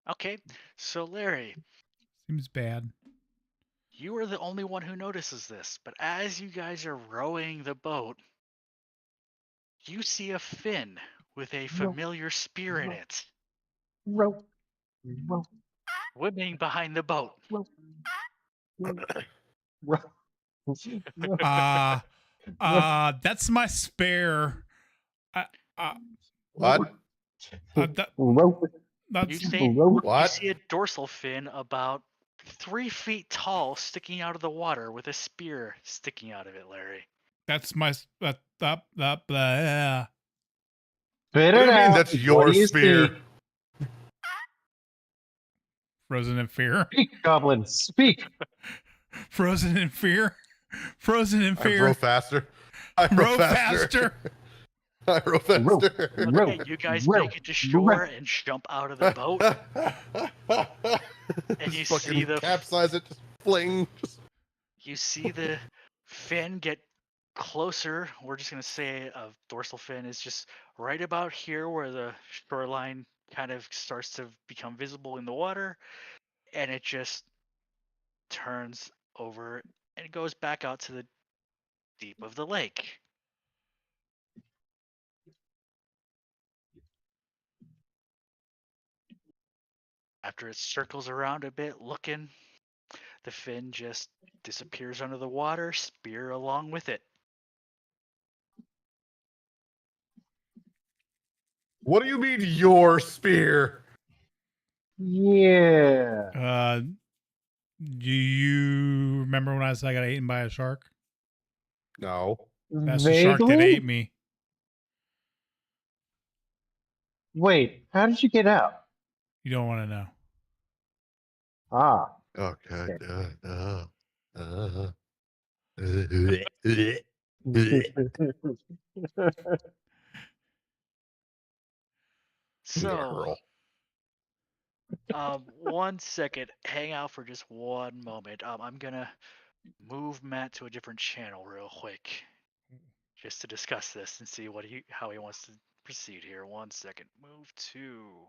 Okay. So, Larry, Seems bad. you are the only one who notices this, but as you guys are rowing the boat, you see a fin with a familiar spear in it, Row. Row. swimming behind the boat. Row. Row. That's my spare. What? Row. That's You What? see a dorsal fin about 3 feet tall sticking out of the water with a spear sticking out of it, Larry. that's my Spit What it do you mean out. that's What your do you spear? see? frozen in fear. Speak, goblin. Speak. Frozen in fear. Frozen in I row fear. faster. I row Row faster. I row Row. faster. Row. Okay, you guys Row. make it to shore and jump out of the boat. And Just you fucking see the capsize it, just fling. You see the fin get closer. We're just gonna say a dorsal fin is just right about here where the shoreline kind of starts to become visible in the water, and it just turns over and it goes back out to the deep of the lake. After it circles around a bit looking, the fin just disappears under the water, spear along with it. What do you mean your spear? Yeah. Do you remember when I said I got eaten by a shark? No. That's the shark that ate Vaguely. me. Wait, how did you get out? You don't want to know. Ah. Okay. So, Girl. 1 second. Hang out for just 1 moment. I'm gonna move Matt to a different channel real quick, just to discuss this and see how he wants to proceed here. 1 second. Move to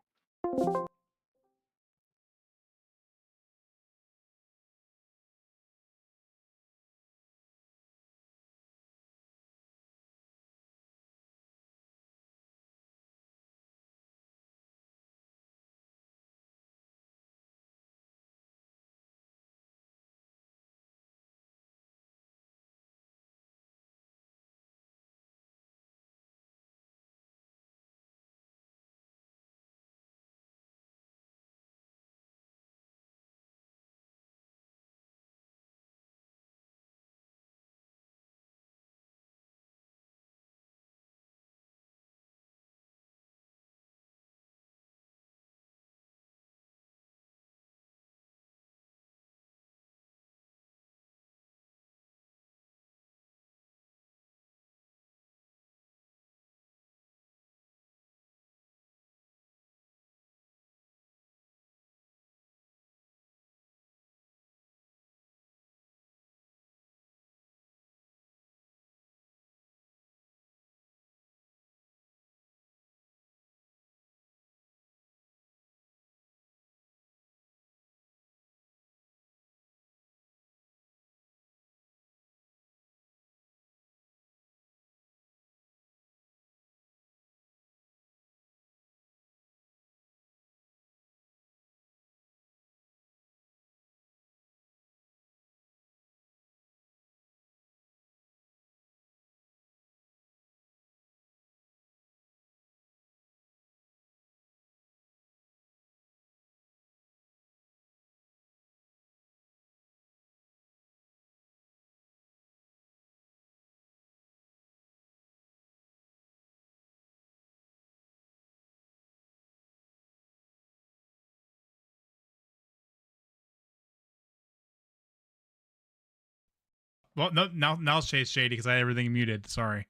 Well, no, now it's Shady because I had everything muted. Sorry.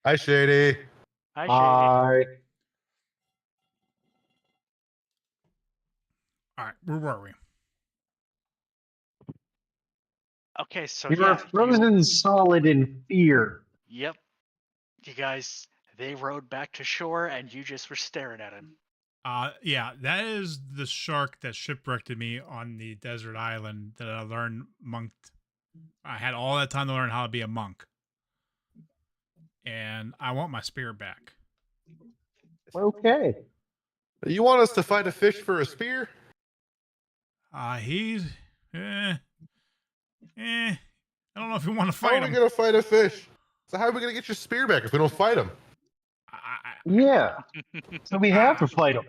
Hi, Shady. Hi, Shady. Hi. All right, where were we? Okay, so You yeah, are frozen solid in fear. Yep. You guys, they rowed back to shore, and you just were staring at him. Yeah, that is the shark that shipwrecked me on the desert island that I learned monked. I had all that time to learn how to be a monk, and I want my spear back. Okay. You want us to fight a fish for a spear? He's, I don't know if you want to How fight are we him. going to fight a fish? So how are we going to get your spear back if we don't fight him? Yeah. So we have to fight him.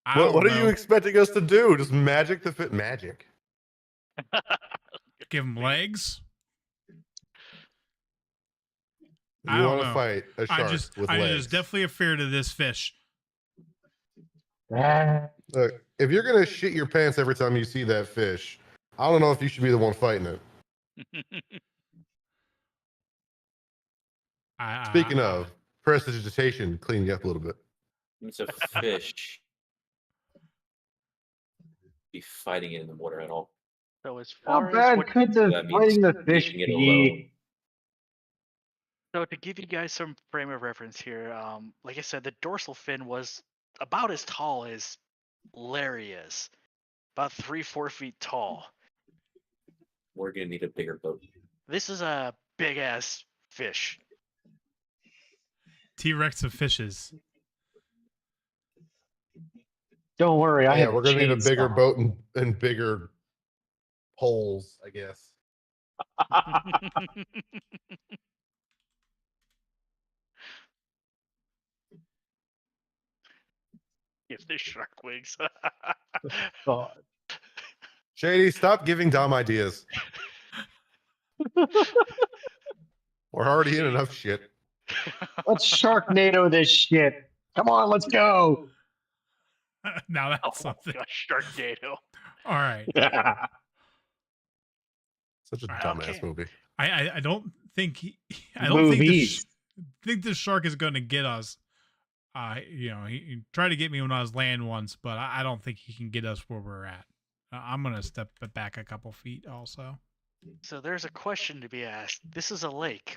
I don't What are know. you expecting us to do? Just magic the fit? Magic. Give him legs? I You don't want to know. fight a shark with legs? There's definitely a fear to this fish. Look, if you're going to shit your pants every time you see that fish, I don't know if you should be the one fighting it. Speaking of, prestidigitation cleaned you up a little bit. It's a fish. Be fighting it in the water at all. So as How far as bad what, could the That means fighting the fish leaving it alone. be? so to give you guys some frame of reference here, like I said, the dorsal fin was about as tall as Larry is, about 3-4 feet tall. We're gonna need a bigger boat. This is a big ass fish. T-Rex of fishes. Don't worry, I Yeah, have we're going to need a bigger chainsaw. boat and bigger poles, I guess. Give this shark wings. God. Shady, stop giving dumb ideas. We're already in enough shit. Let's Sharknado this shit. Come on, let's go. Now that's Oh something. gosh, Sharknado. All right. Such a Right, dumbass okay. movie. I don't think I don't Movies. think this shark is going to get us. He tried to get me when I was laying once, but I don't think he can get us where we're at. I'm going to step back a couple feet also. So there's a question to be asked. This is a lake.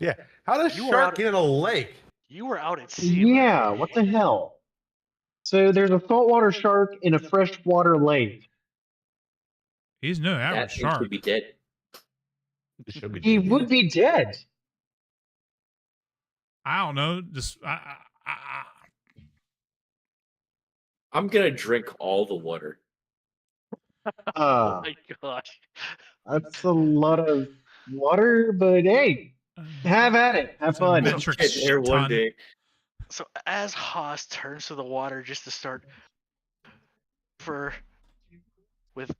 Yeah. How does You were shark out- get in a lake? You were out at sea. Yeah, Larry. what the hell? So there's a saltwater shark in a freshwater lake. He's no That average thing should shark. be dead. It should be He dead. would be dead. I don't know. Just I'm gonna drink all the water. Oh my gosh. That's a lot of water, but hey, have at it. Have It's a fun. metric Get there one ton. day. So as Haas turns to the water just to start with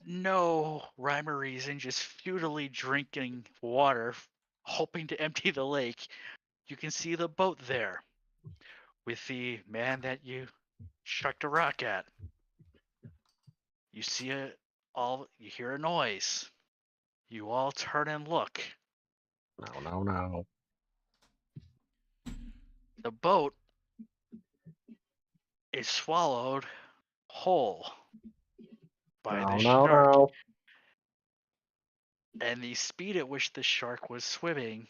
no rhyme or reason, just futilely drinking water, hoping to empty the lake, you can see the boat there with the man that you chucked a rock at. You see it all, you hear a noise. You all turn and look. No. The boat is swallowed whole by the shark. No. And the speed at which the shark was swimming,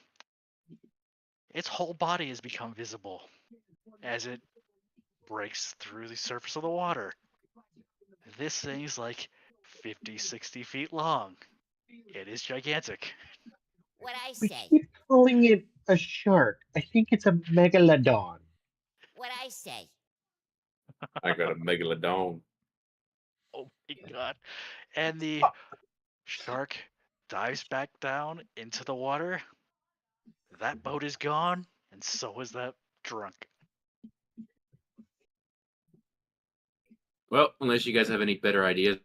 its whole body has become visible as it breaks through the surface of the water. This thing's like 50, 60 feet long. It is gigantic. What I We say. keep calling it a shark. I think it's a megalodon. What I say. I got a megalodon. Oh my god. And the shark dives back down into the water. That boat is gone, and so is that drunk. Well, unless you guys have any better ideas,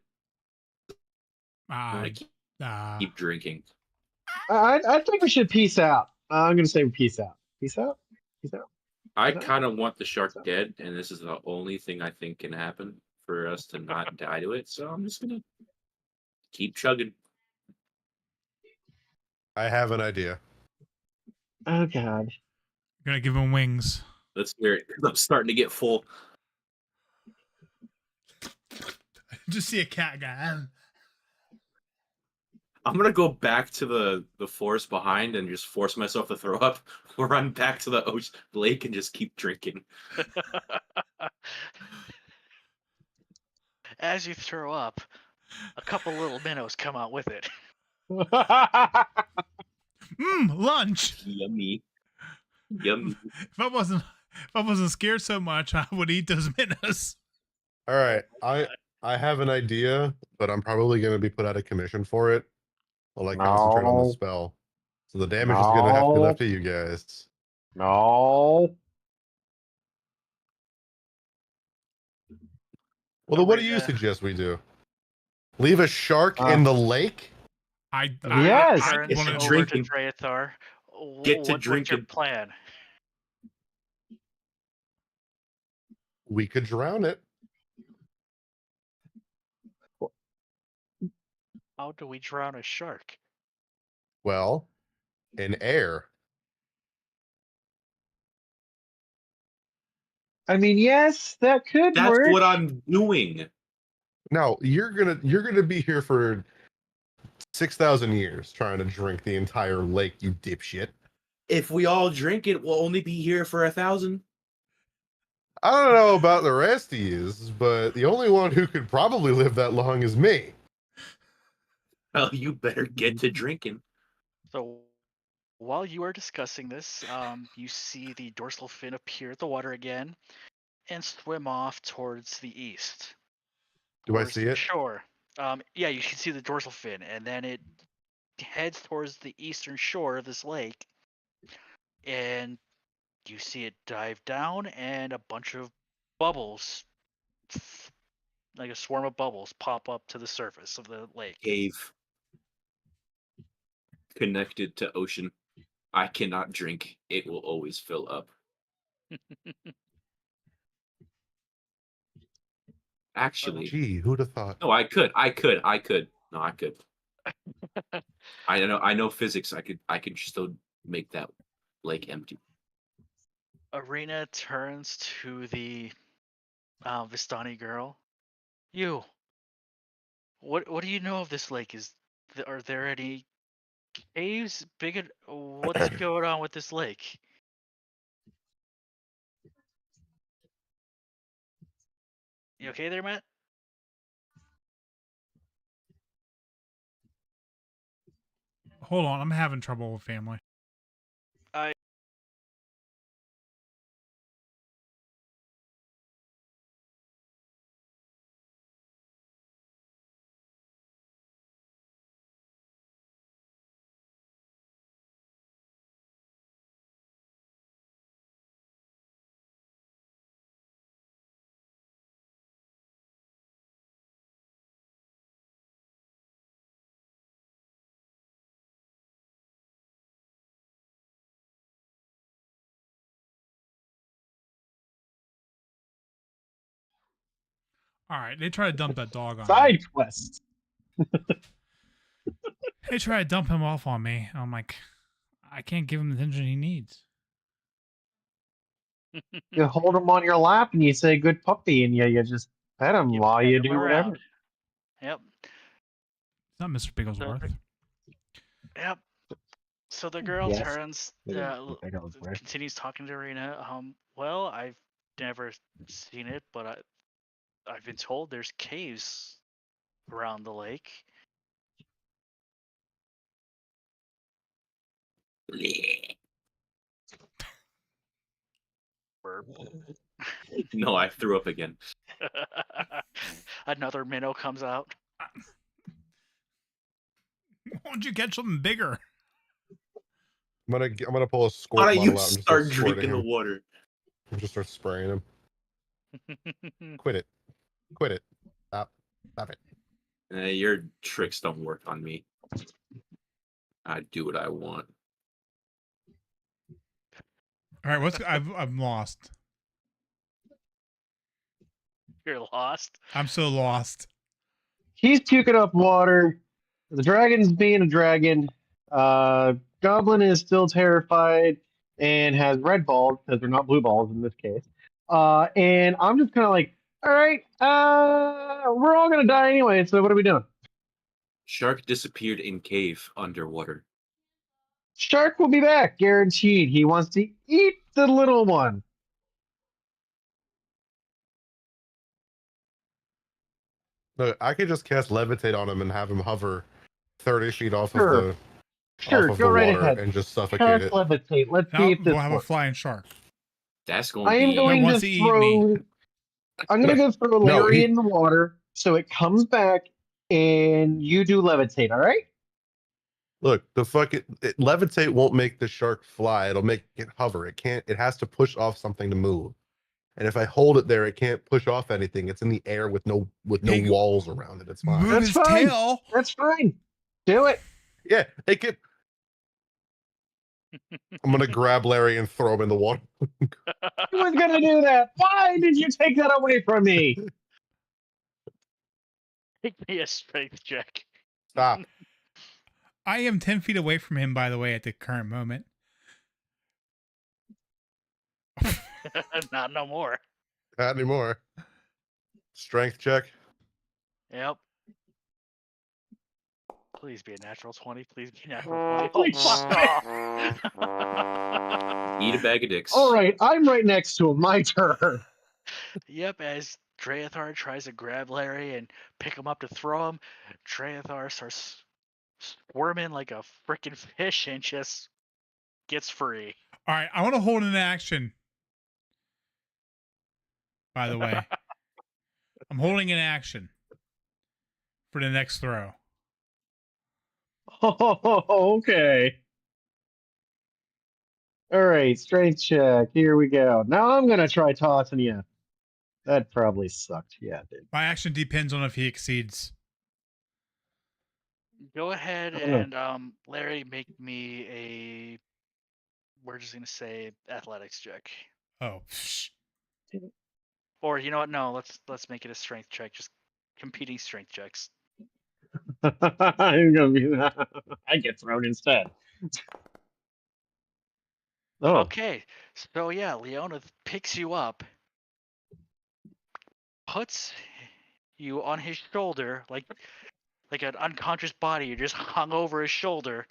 I'm Uh, gonna keep drinking. I think we should peace out. I'm gonna say peace out. Peace out. Peace out. I that- kind of want the shark dead, and this is the only thing I think can happen for us to not die to it. So I'm just gonna Keep chugging. I have an idea. Oh god. Gonna give him wings. Let's hear it. 'Cause I'm starting to get full. Just see a cat guy. I'm gonna go back to the forest behind and just force myself to throw up. Run back to the ocean lake and just keep drinking. As you throw up, a couple little minnows come out with it. Lunch. Yummy. Yummy. If I wasn't scared so much, I would eat those minnows. All right, I have an idea, but I'm probably going to be put out of commission for it while I concentrate on the No. spell. So the damage is going to have to be No. left to you guys. No. Well, then what do you Arena. suggest we do? Leave a shark Uh, in the lake? Yes. Turns Get to over to drinking. Draethor. Get to What's your drinking. plan? We could drown it. How do we drown a shark? Well, in air. I mean, yes, that could That's work. what I'm doing. No, you're gonna be here for 6,000 years trying to drink the entire lake, you dipshit. If we all drink it, we'll only be here for 1,000. I don't know about the rest of yous, but the only one who could probably live that long is me. Well, you better get to drinking. So while you are discussing this, you see the dorsal fin appear at the water again and swim off towards the east. Do I towards see the it? Shore. Yeah, you can see the dorsal fin, and then it heads towards the eastern shore of this lake, and you see it dive down, and a bunch of bubbles, like a swarm of bubbles, pop up to the surface of the lake. Cave. Connected to ocean. I cannot drink. It will always fill up. Actually, Gee, who'd have thought? no, I could. No, I could. I know physics. I could still make that lake empty. Arena turns to the Vistani girl. You. What do you know of this lake? Are there any caves? What's going on with this lake? You okay there, Matt? Hold on, I'm having trouble with family. All right, they try to dump that dog on me. Side quest. They try to dump him off on me. I'm like, I can't give him the attention he needs. You hold him on your lap and you say "good puppy" and you just pet him You while pet you him do whatever. around. Yep. It's not Mr. Bigglesworth. Yep. So the girl Yes. turns, Bigglesworth. continues talking to Arena. Well, I've never seen it, but I've been told there's caves around the lake. Burp. No, I threw up again. Another minnow comes out. Why don't you catch something bigger? I'm gonna pull a Why squirt don't you bottle out and just start start squirting drinking the him. water? And just start spraying him. Quit it. Quit it. Stop. Stop it. Your tricks don't work on me. I do what I want. All right, I'm lost. You're lost. I'm so lost. He's puking up water. The dragon's being a dragon. Goblin is still terrified and has red balls because they're not blue balls in this case. And I'm just kind of like, all right, we're all gonna die anyway. So what are we doing? Shark disappeared in cave underwater. Shark will be back, guaranteed. He wants to eat the little one. Look, I could just cast levitate on him and have him hover 30 feet off Sure. of the Sure, off of go the right water ahead. and just suffocate Cast it. levitate. Let's Now see if this we'll have a works. flying shark. That's going I to am be going to wants to eat me. throw. I'm going to go throw No, Larry he- in the water so it comes back, and you do levitate. All right? Look, levitate won't make the shark fly. It'll make it hover. It can't. It has to push off something to move. And if I hold it there, it can't push off anything. It's in the air with no Hey, walls around it. It's fine. Move That's his fine. tail. That's fine. Do it. Yeah, it could. I'm gonna grab Larry and throw him in the water. Who was going to do that? Why did you take that away from me? Make me a strength check. Stop. I am 10 feet away from him, by the way, at the current moment. Not no more. Not anymore. Strength check. Yep. Please be a natural 20. Please be a natural 20. Please. Fuck off. eat a bag of dicks. All right, I'm right next to him. My turn. Yep, as Dreathar tries to grab Larry and pick him up to throw him, Dreathar starts squirming like a freaking fish and just gets free. All right, I want to hold an action. By the way, I'm holding an action for the next throw. Oh, okay. All right, strength check. Here we go. Now I'm going to try tossing you. That probably sucked. Yeah, it did. My action depends on if he exceeds. Go ahead Oh, no. and Larry, make me a. We're just gonna say athletics check, Oh, psh. or you know what? No, let's make it a strength check. Just competing strength checks. I'm gonna be I get thrown instead. Oh, Okay, so yeah, Leona picks you up, puts you on his shoulder like an unconscious body. You're just hung over his shoulder.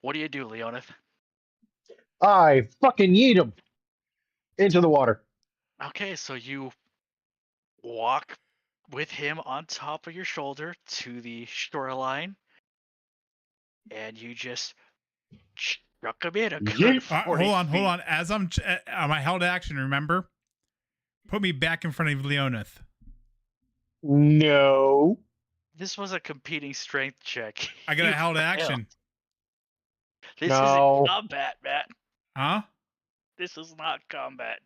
What do you do, Leonith? I fucking yeet him into the water. Okay, so you walk with him on top of your shoulder to the shoreline, and you just chuck him in a good Yeet. 40 Hold feet. on. As I'm my held action, remember? Put me back in front of Leonith. No. This was a competing strength check. I got a You held failed. action. This No. isn't combat, Matt. Huh? This is not combat.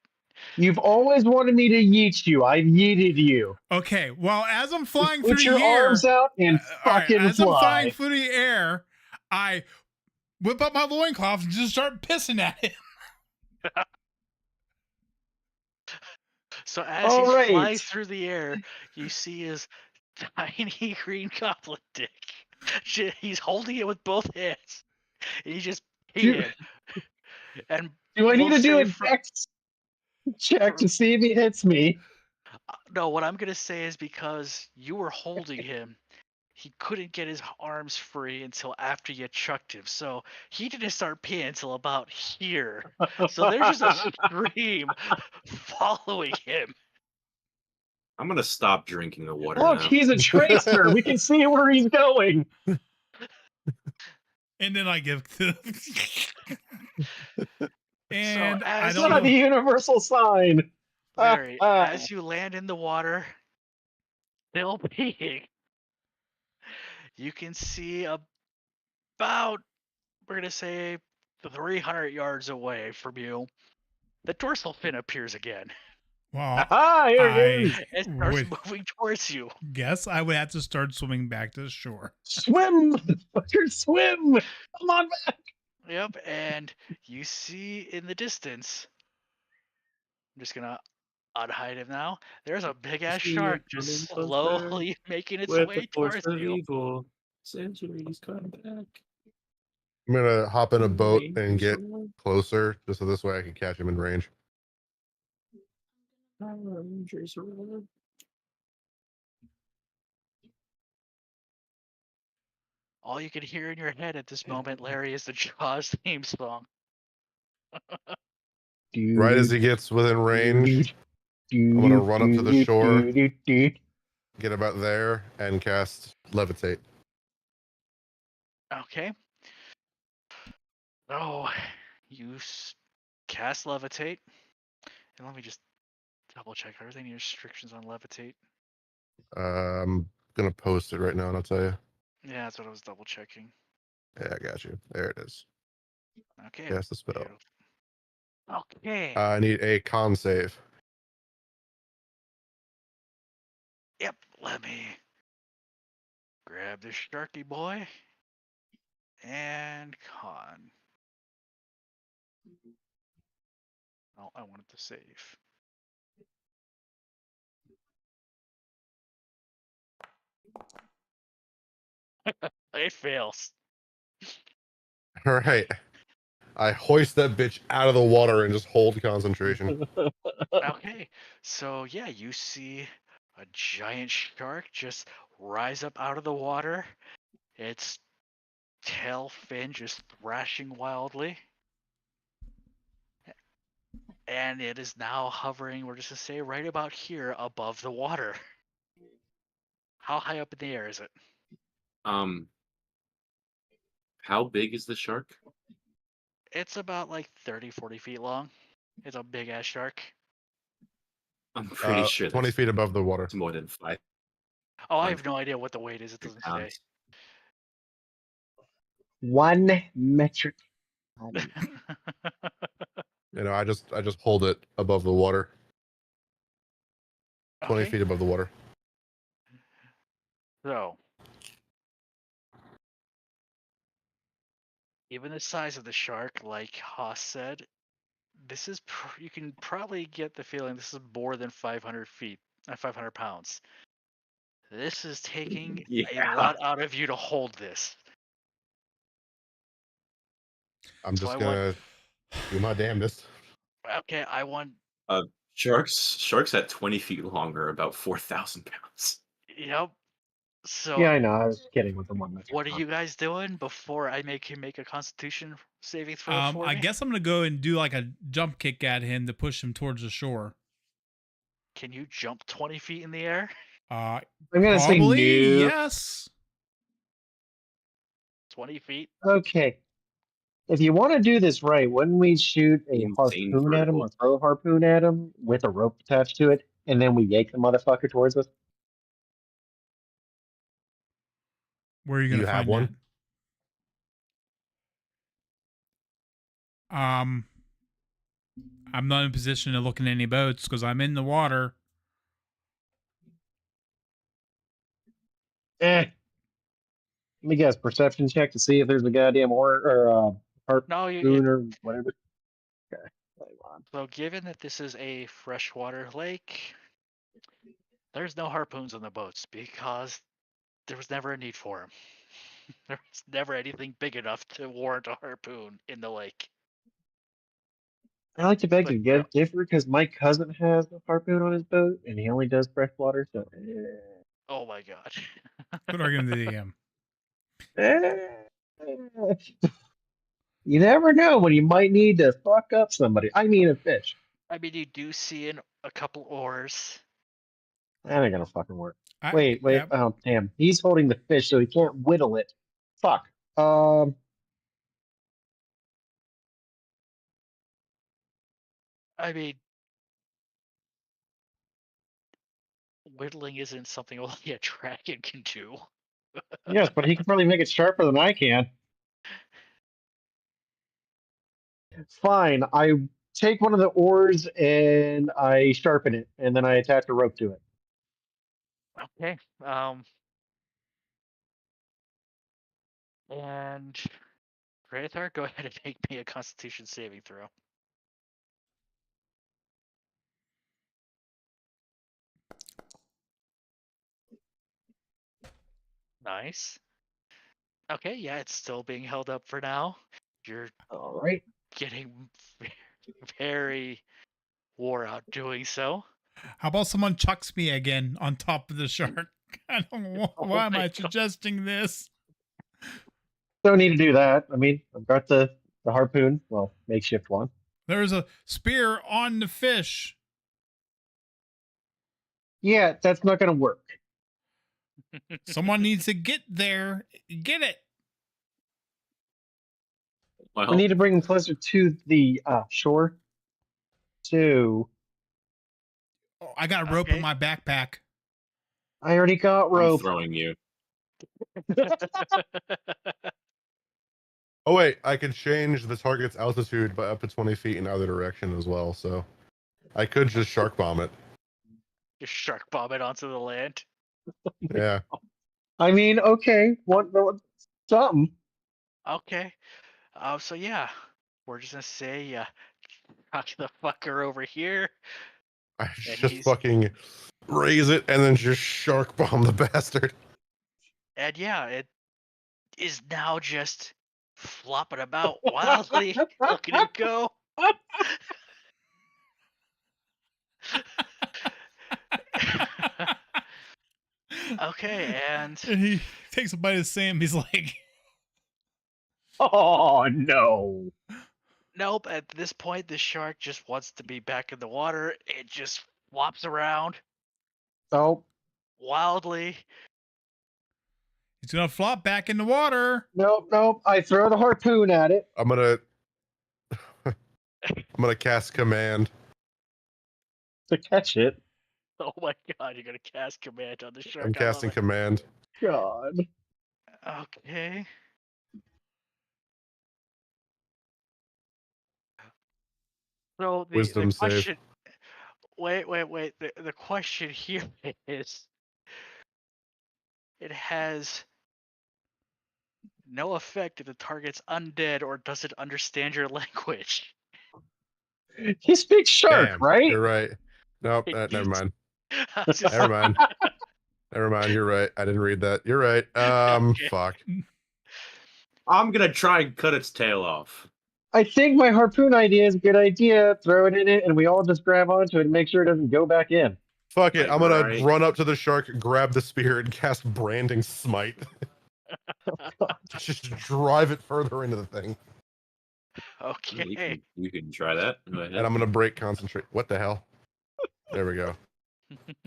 You've always wanted me to yeet you. I've yeeted you. Okay. Well, as I'm flying Put through your the air, arms out and all right, fucking as I'm flying fly. through the air, I whip up my loincloth and just start pissing at him. So as All he's right. flying through the air, you see his tiny green goblin dick. He's holding it with both hands. And he's just Do- peeing. And Do I need we'll to do say a from- dex check to see if he hits me? No, what I'm gonna say is because you were holding him, he couldn't get his arms free until after you chucked him. So he didn't start peeing until about here. So there's just a stream following him. I'm gonna stop drinking the water Look, now. he's a tracer. We can see where he's going. And then I give to and I as don't Not the know. universal sign. Larry, as you land in the water, still peeing, you can see about, we're gonna say, 300 yards away from you, the dorsal fin appears again Well, Ah, here it I is. and starts would moving towards you. guess I would have to start swimming back to the shore. Swim, motherfucker, swim. Come on back. Yep, and you see in the distance, I'm just gonna unhide him now. There's a big ass See shark it just coming closer slowly making its with the way force towards of you. evil. Centuries come back. I'm gonna hop in a boat and Rangers get roar, closer, just so this way I can catch him in range. Rangers roar. All you can hear in your head at this moment, Larry, is the Jaws theme song. Right as he gets within range, I'm gonna run up to the shore, get about there, and cast Levitate. Okay. Oh, you cast Levitate. And let me just double check. Are there any restrictions on Levitate? I'm gonna post it right now, and I'll tell you. Yeah, that's what I was double checking. Yeah, I got you. There it is. Okay. Cast the spell. beautiful. Okay. I need a con save. Yep. Let me grab this Sharky boy and con. Oh, I wanted to save. It fails. All right. I hoist that bitch out of the water and just hold concentration. Okay. So yeah, you see a giant shark just rise up out of the water. Its tail fin just thrashing wildly. And it is now hovering, we're just to say, right about here above the water. How high up in the air is it? How big is the shark? It's about like 30, 40 feet long. It's a big ass shark. I'm pretty sure 20 that's feet above the water. more than 500 Oh, I have no idea what the weight is. It doesn't say. pounds. 1 metric ton. You know, I just hold it above the water. 20 Okay. feet above the water. So, given the size of the shark, like Haas said, this is you can probably get the feeling this is more than 500 feet, 500 pounds. This is taking a Yeah. lot out of you to hold this. I'm So just I want. gonna do my damnedest. Okay, I want. Sharks at 20 feet long are about 4,000 pounds. Yep. So, Yeah, I know. I was kidding with the 1 metric what are ton. you guys doing before I make him make a Constitution saving throw for I me? guess I'm gonna go and do like a jump kick at him to push him towards the shore. Can you jump 20 feet in the air? Uh, I'm gonna say probably no. yes. 20 feet? Okay. If you want to do this right, wouldn't we shoot a Insane harpoon at him or vertical. throw a harpoon at him with a rope attached to it, and then we yank the motherfucker towards us? Where are you Do gonna you have find one? that? I'm not in a position to look in any boats because I'm in the water. Let me guess. Perception check to see if there's a goddamn harpoon No, you. or whatever. Okay. Hold on. So, given that this is a freshwater lake, there's no harpoons on the boats because there was never a need for them. There was never anything big enough to warrant a harpoon in the lake. I like to beg But to get different because my cousin has a harpoon on his boat, and he only does freshwater. So, oh my god. Good argument to the DM. you never know when you might need to fuck up somebody. I mean, a fish. I mean, you do see a couple oars. That ain't gonna fucking work. I, Wait. yeah, Oh, damn. He's holding the fish, so he can't whittle it. Fuck. I mean, whittling isn't something only a dragon can do. Yes, but he can probably make it sharper than I can. Fine. I take one of the oars and I sharpen it, and then I attach a rope to it. Okay. And Graythar, go ahead and make me a Constitution saving throw. Nice. Okay, yeah, it's still being held up for now. You're All right. getting very wore out doing so. How about someone chucks me again on top of the shark? I don't know Oh why am my I God. suggesting this? Don't need to do that. I mean, I've got the harpoon. Well, makeshift one. There's a spear on the fish. Yeah, that's not going to work. Someone needs to get there. Get it. We Well, need to bring him closer to the shore. So Oh, I got a rope in Okay. my backpack. I already got I'm rope. throwing you. Oh wait, I can change the target's altitude by up to 20 feet in either direction as well. So I could just shark bomb it. Just shark bomb it onto the land. Yeah. I mean, okay, what something. Okay. So yeah, we're just gonna say, knock the fucker over here, I and just he's fucking raise it and then just shark bomb the bastard. and yeah, it is now just flopping about wildly. Look at him go. Okay, and And he takes a bite of Sam. He's like, Oh no. nope. At this point, the shark just wants to be back in the water. It just flops around Oh, wildly. he's going to flop back in the water. nope. I throw the harpoon at it I'm gonna cast command. to catch it. Oh my god, you're gonna cast command on the shark. I'm I love casting it. command. God. Okay. So the Wisdom save. question. Wait. The question here is, it has no effect if the target's undead or doesn't understand your language. He speaks shark, Damn, right? you're right. Nope, It never used- mind. I was just- Never mind. Never mind. You're right. I didn't read that. You're right. Okay. Fuck. I'm gonna try and cut its tail off. I think my harpoon idea is a good idea. Throw it in it, and we all just grab onto it and make sure it doesn't go back in. Fuck it. Like, I'm gonna right. run up to the shark, grab the spear, and cast branding smite. Just drive it further into the thing. Okay. You can try that. Go ahead. And I'm gonna break concentrate. What the hell? There we go.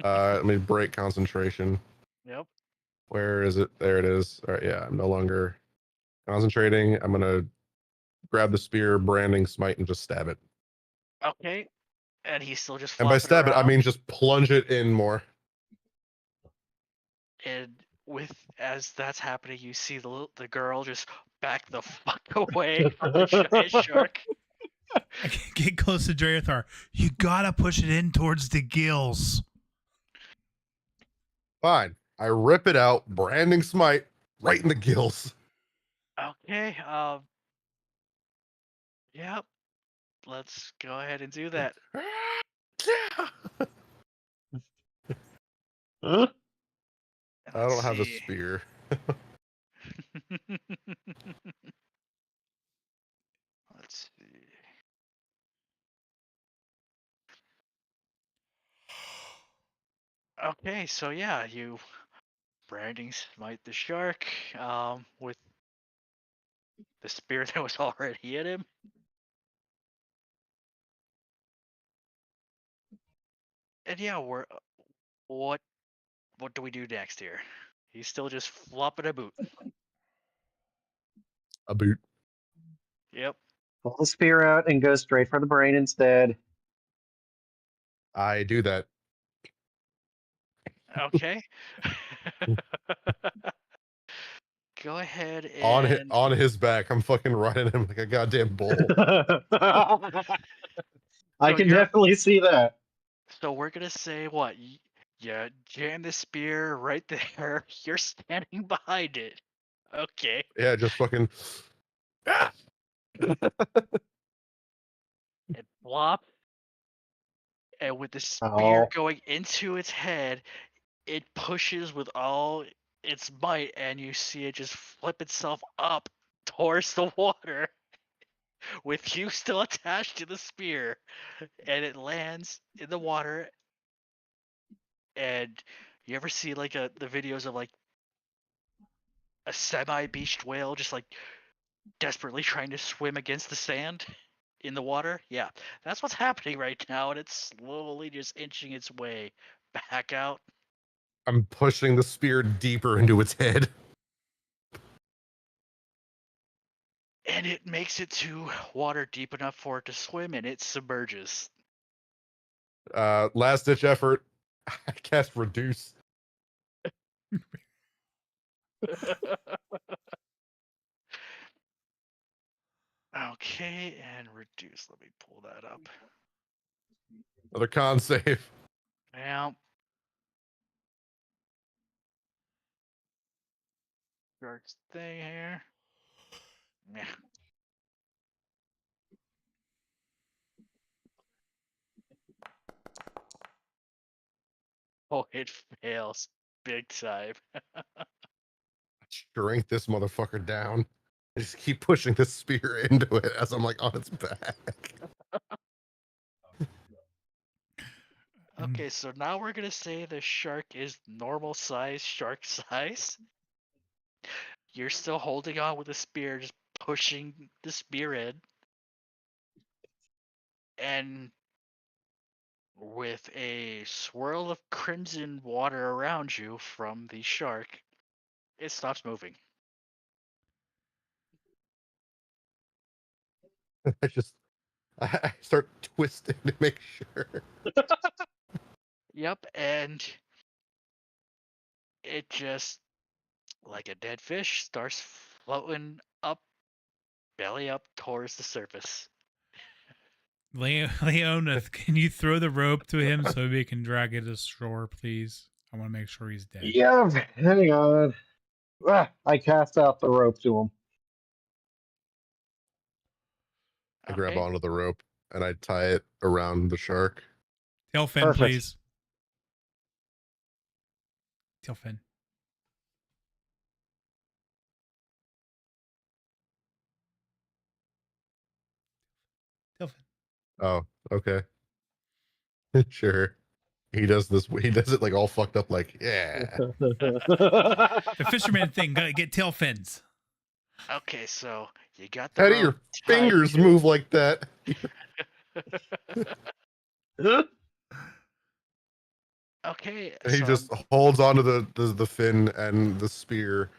Let me break concentration. Yep. Where is it? There it is. All right, yeah, I'm no longer concentrating. I'm gonna grab the spear, branding smite, and just stab it. Okay. And he's still just And by flopping stab it, I around. mean just plunge it in more. And as that's happening, you see the girl just back the fuck away from the giant shark. I can get close to Drathar. You got to push it in towards the gills. Fine. I rip it out, branding smite, right in the gills. Okay. Yep. Let's go ahead and do that. Huh? I don't have a spear. Let's see. Okay, so yeah, you branding smite the shark with the spear that was already in him. And yeah, what do we do next here? He's still just flopping a boot. A boot. Yep. Pull the spear out and go straight for the brain instead. I do that. Okay. Go ahead and On his back. I'm fucking riding him like a goddamn bull. I can definitely see that. so we're gonna say what? You jam the spear right there. You're standing behind it. Okay. Yeah, just fucking. Ah! It flops. And with the spear Oh. going into its head, it pushes with all its might, and you see it just flip itself up towards the water with you still attached to the spear, and it lands in the water. And you ever see like the videos of like a semi-beached whale just like desperately trying to swim against the sand in the water? Yeah, that's what's happening right now, and it's slowly just inching its way back out. I'm pushing the spear deeper into its head. And it makes it to water deep enough for it to swim, and it submerges. Last ditch effort. I cast reduce. Okay, and reduce. Let me pull that up. Another con save. Yeah. Shark's thing here. Yeah. Oh, it fails big time. Shrink this motherfucker down. I just keep pushing the spear into it as I'm like on its back. Okay, so now we're gonna say the shark is normal size shark size. You're still holding on with a spear, just pushing the spear in. And with a swirl of crimson water around you from the shark, it stops moving. I start twisting to make sure. Yep, and it just, like a dead fish, starts floating up, belly up towards the surface. Leoneth, can you throw the rope to him so we can drag it to shore, please? I want to make sure he's dead. Yeah, hang on. I cast out the rope to him. I grab Okay. onto the rope and I tie it around the shark. Tailfin, Perfect. please. Tailfin. Tailfin. Oh, okay. Sure. He does this. He does it like all fucked up. Like, yeah. The fisherman thing, gotta get tail fins. Okay, so you got the How do rope your tied fingers to- move like that? Okay, And he so just holds onto the fin and the spear,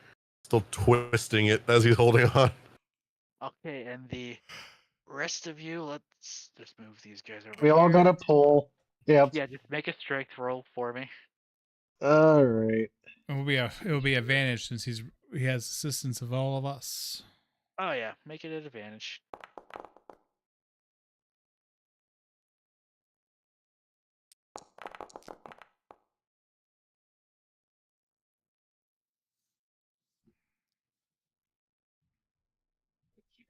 still twisting it as he's holding on. okay, and the rest of you, let's just move these guys over We all here. got a pull. Yep. Yeah, just make a strength roll for me. All right. It will be advantage since he has assistance of all of us. Oh yeah, make it an advantage.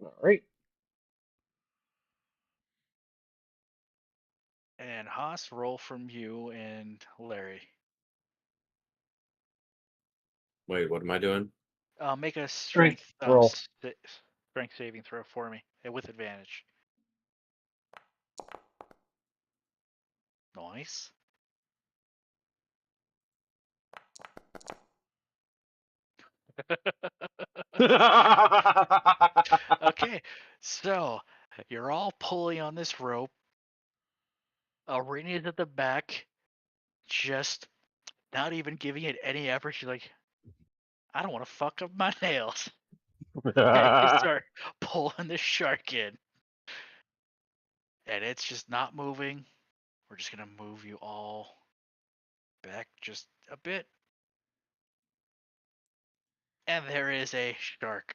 All right. And Haas, roll from you and Larry. Wait, what am I doing? Make a Strength strength roll. strength saving throw for me with advantage. Nice. Okay, so you're all pulling on this rope. Arena's at the back, just not even giving it any effort. She's like, I don't want to fuck up my nails. And you start pulling the shark in. And it's just not moving. We're just going to move you all back just a bit. And there is a shark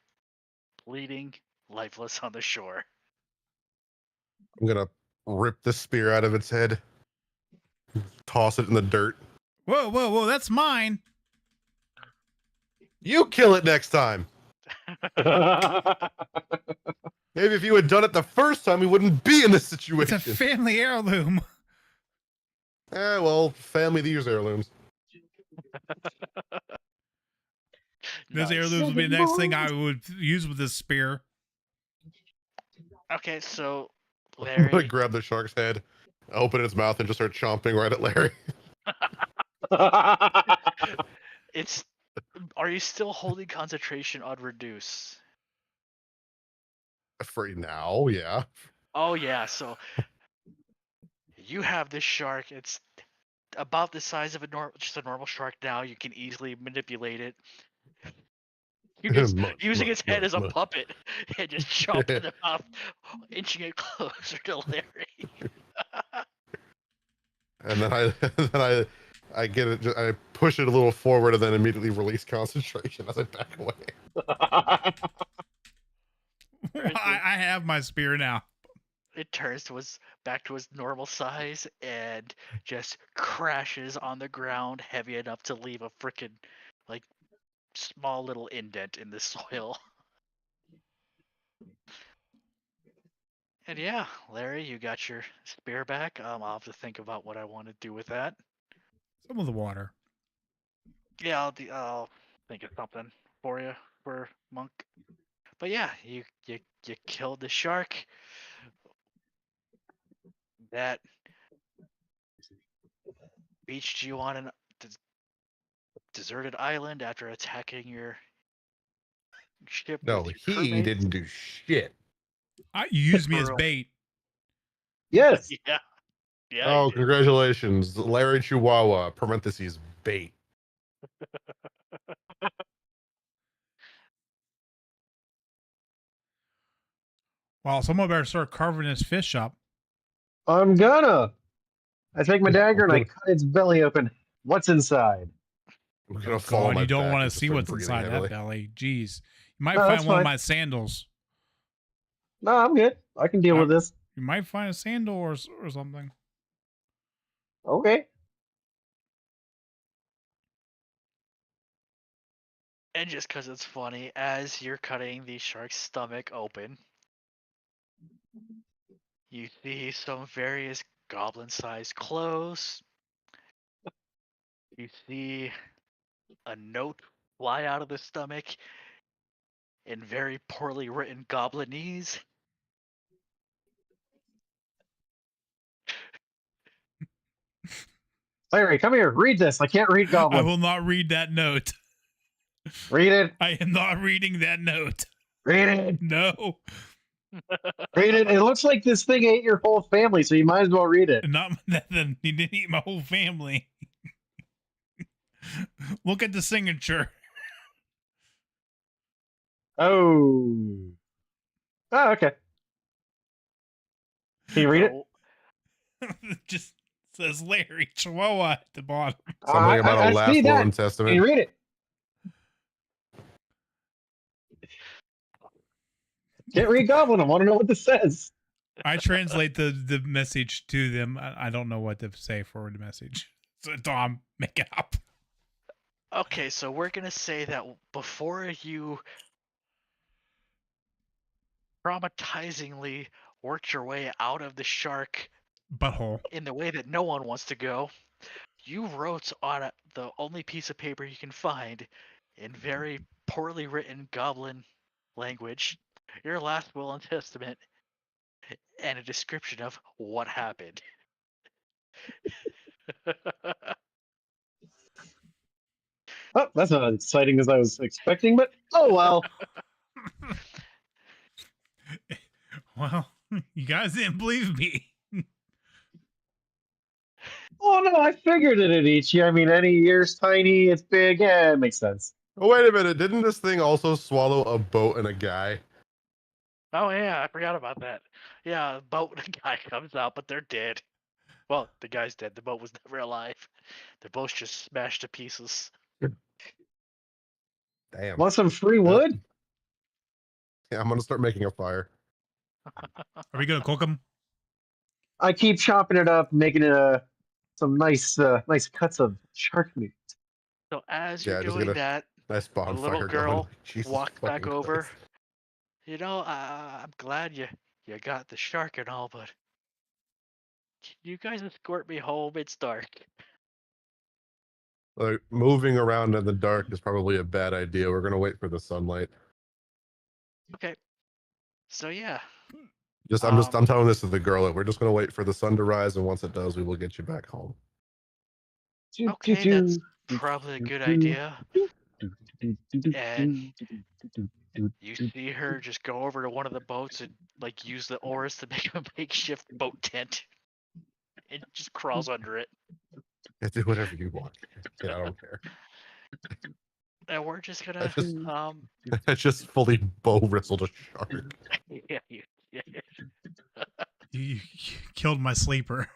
bleeding, lifeless on the shore. I'm gonna rip the spear out of its head, toss it in the dirt. Whoa, whoa, whoa! That's mine. You kill it next time. Maybe if you had done it the first time, we wouldn't be in this It's situation. a family heirloom. Well, family these heirlooms. Those Nice. heirlooms would be the next thing I would use with this spear. Okay, so I'm gonna Larry, grab the shark's head, open its mouth, and just start chomping right at Larry. it's. Are you still holding concentration on reduce? For now, yeah. Oh yeah, so you have this shark. It's about the size of just a normal shark now. You can easily manipulate it. You're just Mush, using mush, its head mush, as a mush. puppet and just chomping them off, inching it closer to Larry. And then I get it. I push it a little forward, and then immediately release concentration as I back away. I have my spear now. It turns back to its normal size and just crashes on the ground heavy enough to leave a freaking like small little indent in the soil. And yeah, Larry, you got your spear back. I'll have to think about what I want to do with that. Some of the water. Yeah, I'll think of something for you for Monk. But yeah, you killed the shark. That beached you on an deserted island after attacking your ship No, with your he crewmates. didn't do shit. You used me as For real. bait. Yes. Yeah, yeah. Oh, you did. congratulations, Larry Chihuahua. Parentheses bait. Well, someone better start carving this fish up. I'm gonna. I take my dagger and I gonna- cut its belly open. What's inside? I'm gonna Oh, fall on God, my you don't back want and to just see start what's breathing inside heavily. that belly. Jeez. You might No, that's find one of fine. my sandals. No, I'm good. I can deal with this. You might find a sandal or something. Okay. And just because it's funny, as you're cutting the shark's stomach open, you see some various goblin-sized clothes. You see a note fly out of the stomach in very poorly written goblinese. Larry, come here. Read this. I can't read I Goblin. will not read that note. Read it. I am not reading that note. Read it. No. Read it. It looks like this thing ate your whole family, so you might as well read it. Not nothing. He didn't eat my whole family. Look at the signature. Oh. Oh, okay. Can you read it? So, It just says Larry Chihuahua at the bottom. Something about I a last see will that. and Can testament. you read it? Can't read Goblin. I want to know what this says. I translate the message to them. I don't know what to say for the message. So Tom, make it up. okay, so we're gonna say that before you traumatizingly worked your way out of the shark Butthole. in the way that no one wants to go, you wrote on the only piece of paper you can find in very poorly written goblin language your last will and testament and a description of what happened. Oh, that's not as exciting as I was expecting, but oh well. Well, you guys didn't believe me. Oh no, I figured it'd eat you. I mean, any ear's tiny, it's big. Yeah, it makes sense. Oh, wait a minute. Didn't this thing also swallow a boat and a guy? Oh yeah, I forgot about that. Yeah, a boat and a guy comes out, but they're dead. Well, the guy's dead. The boat was never alive. The boat's just smashed to pieces. Damn. Want some free wood? Yeah, I'm gonna start making a fire. Are we gonna cook them? I keep chopping it up, making it some nice cuts of shark meat. So as Yeah, you're just doing get that, Nice the little bonfire girl going. Jesus walked back fucking over. Christ. You know, I'm glad you got the shark and all, but can you guys escort me home? It's dark. Like moving around in the dark is probably a bad idea. We're gonna wait for the sunlight. Okay. So yeah. I'm telling this to the girl that we're just gonna wait for the sun to rise, and once it does, we will get you back home. Okay, that's probably a good idea. And you see her just go over to one of the boats and like use the oars to make a makeshift boat tent. It just crawls under it. Yeah, do whatever you want. Yeah, I don't care. And we're just I gonna just I just fully bow wrestled a shark. yeah. You killed my sleeper.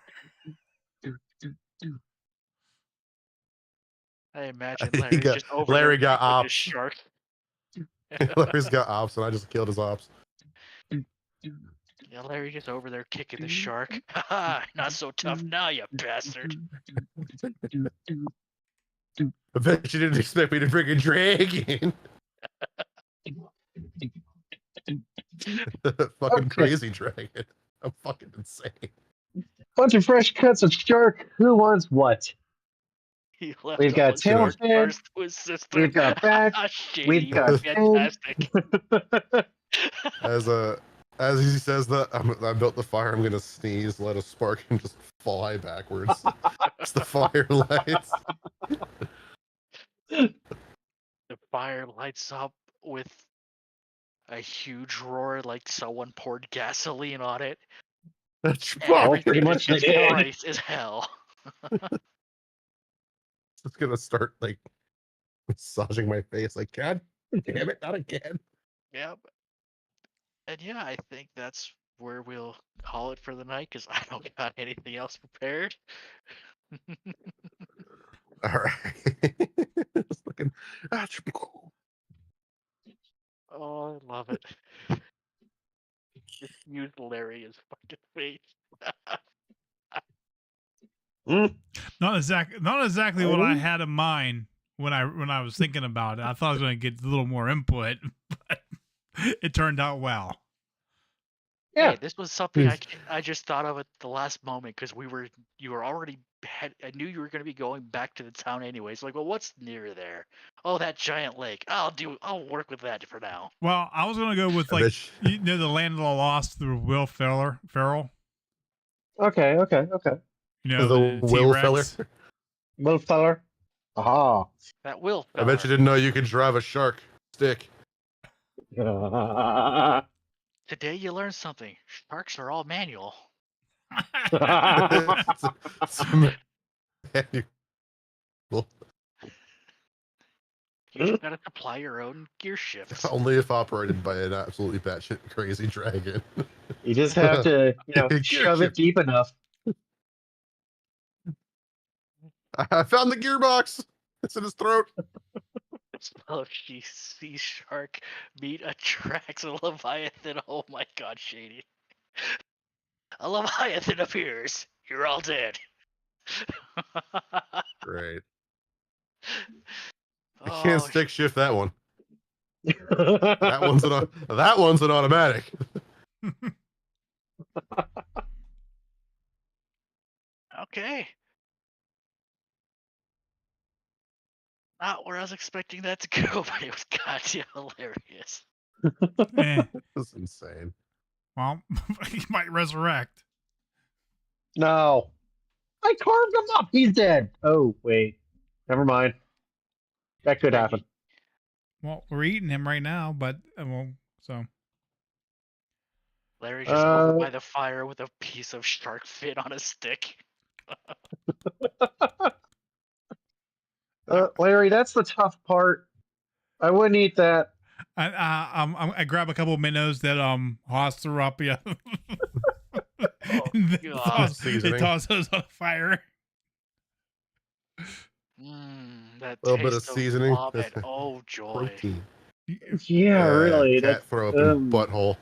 I imagine He Larry's got- just over Larry there got with the ops. shark. Larry's got ops, and I just killed his ops. Yeah, Larry just over there kicking the shark. Haha, not so tough now, you bastard. I bet you didn't expect me to freaking dragon. Fucking Okay. crazy dragon. I'm fucking insane. Bunch of fresh cuts of shark. Who wants what? He left We've all got his shark tailfin, parts to his sister. we've got back, Shady, we've you got are fin. fantastic. As he says that, I built the fire. I'm gonna sneeze, let a spark, and just fly backwards. It's the fire lights. The fire lights up with a huge roar like someone poured gasoline on it. That's And Well, everything pretty just much they gets did. bright as hell. It's gonna start like massaging my face. Like, God damn it, not again. Yep. And yeah, I think that's where we'll call it for the night because I don't got anything else prepared. All right. Just looking. Oh, I love it. Just use Larry as fucking face. Not exactly what I had in mind when I was thinking about it. I thought I was going to get a little more input, but it turned out well. Yeah. Hey, this was something I just thought of at the last moment because you were already I knew you were going to be going back to the town anyways. Like, well, what's near there? Oh, that giant lake. I'll work with that for now. Well, I was going to go with like you know the Land of the Lost through Will Ferrell. Okay. You know The the Will T-Rex. feller. Will feller. Aha. That will. I bet you didn't know you could drive a shark stick. Today you learned something. Sharks are all manual. It's a manual. You just gotta supply your own gear shifts. Only if operated by an absolutely batshit crazy dragon. You just have to, Gear shove shift. it deep enough. I found the gearbox. It's in his throat. Oh, she sees shark meet attracts a leviathan. Oh my god, Shady. A leviathan appears. You're all dead. Great. I can't stick shift that one. That one's an automatic. Okay. Not where I was expecting that to go, but it was goddamn hilarious. Eh, That's insane. well, he might resurrect. No. I carved him up. He's dead. Oh, wait. Never mind. That could happen. Well, we're eating him right now, but so Larry just over by the fire with a piece of shark fin on a stick. Larry, that's the tough part. I wouldn't eat that. I grab a couple of minnows that Haas threw up. Yeah. Oh, God. They toss those on fire. That Little bit of taste seasoning. vomit. Oh joy. Protein. Yeah, really. Cat throw up in butthole.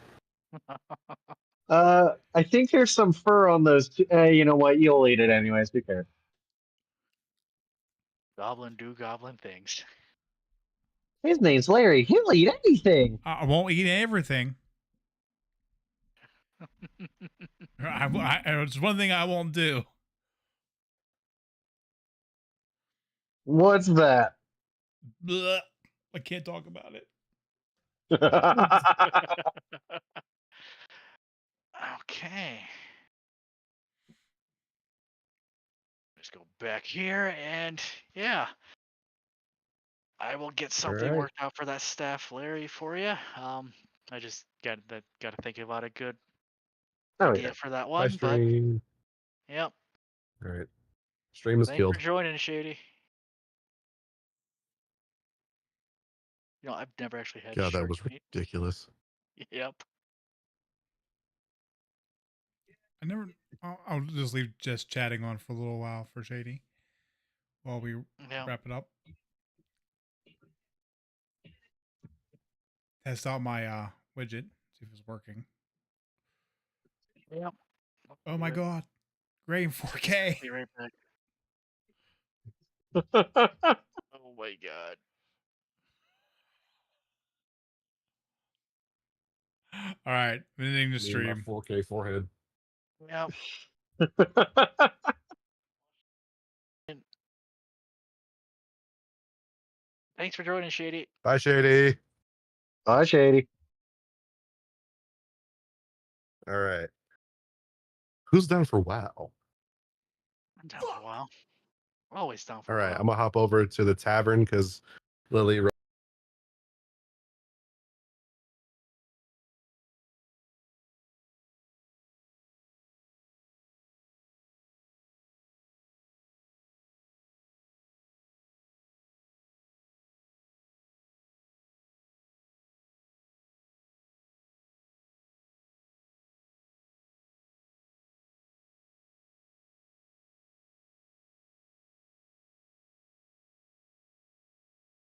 I think there's some fur on those. You know what? You'll eat it anyways. Who cares? Goblin do goblin things. His name's Larry. He'll eat anything. I won't eat everything. It's one thing I won't do. What's that? Blech. I can't talk about it. Okay. Let's go back here and yeah. I will get something right. worked out for that staff Larry for you. I just got to think about a good Oh idea yeah. for that Bye, one. But stream. yep. All right. Stream is Thanks killed. for joining, Shady. You know, I've never actually had God, that shark was meat. ridiculous. Yep. I never. I'll just leave just chatting on for a little while for Shady while we Yeah. wrap it up. Test out my widget, see if it's working. Yep. Oh my god, great in 4K. Be right back. Oh my god. All right, ending the Me and my stream. 4K forehead. Yep. Thanks for joining, Shady. Bye, Shady. Bye, Shady. All right. Who's down for WoW? I'm down for a while. Always down for All a right. while. I'm going to hop over to the tavern because Lily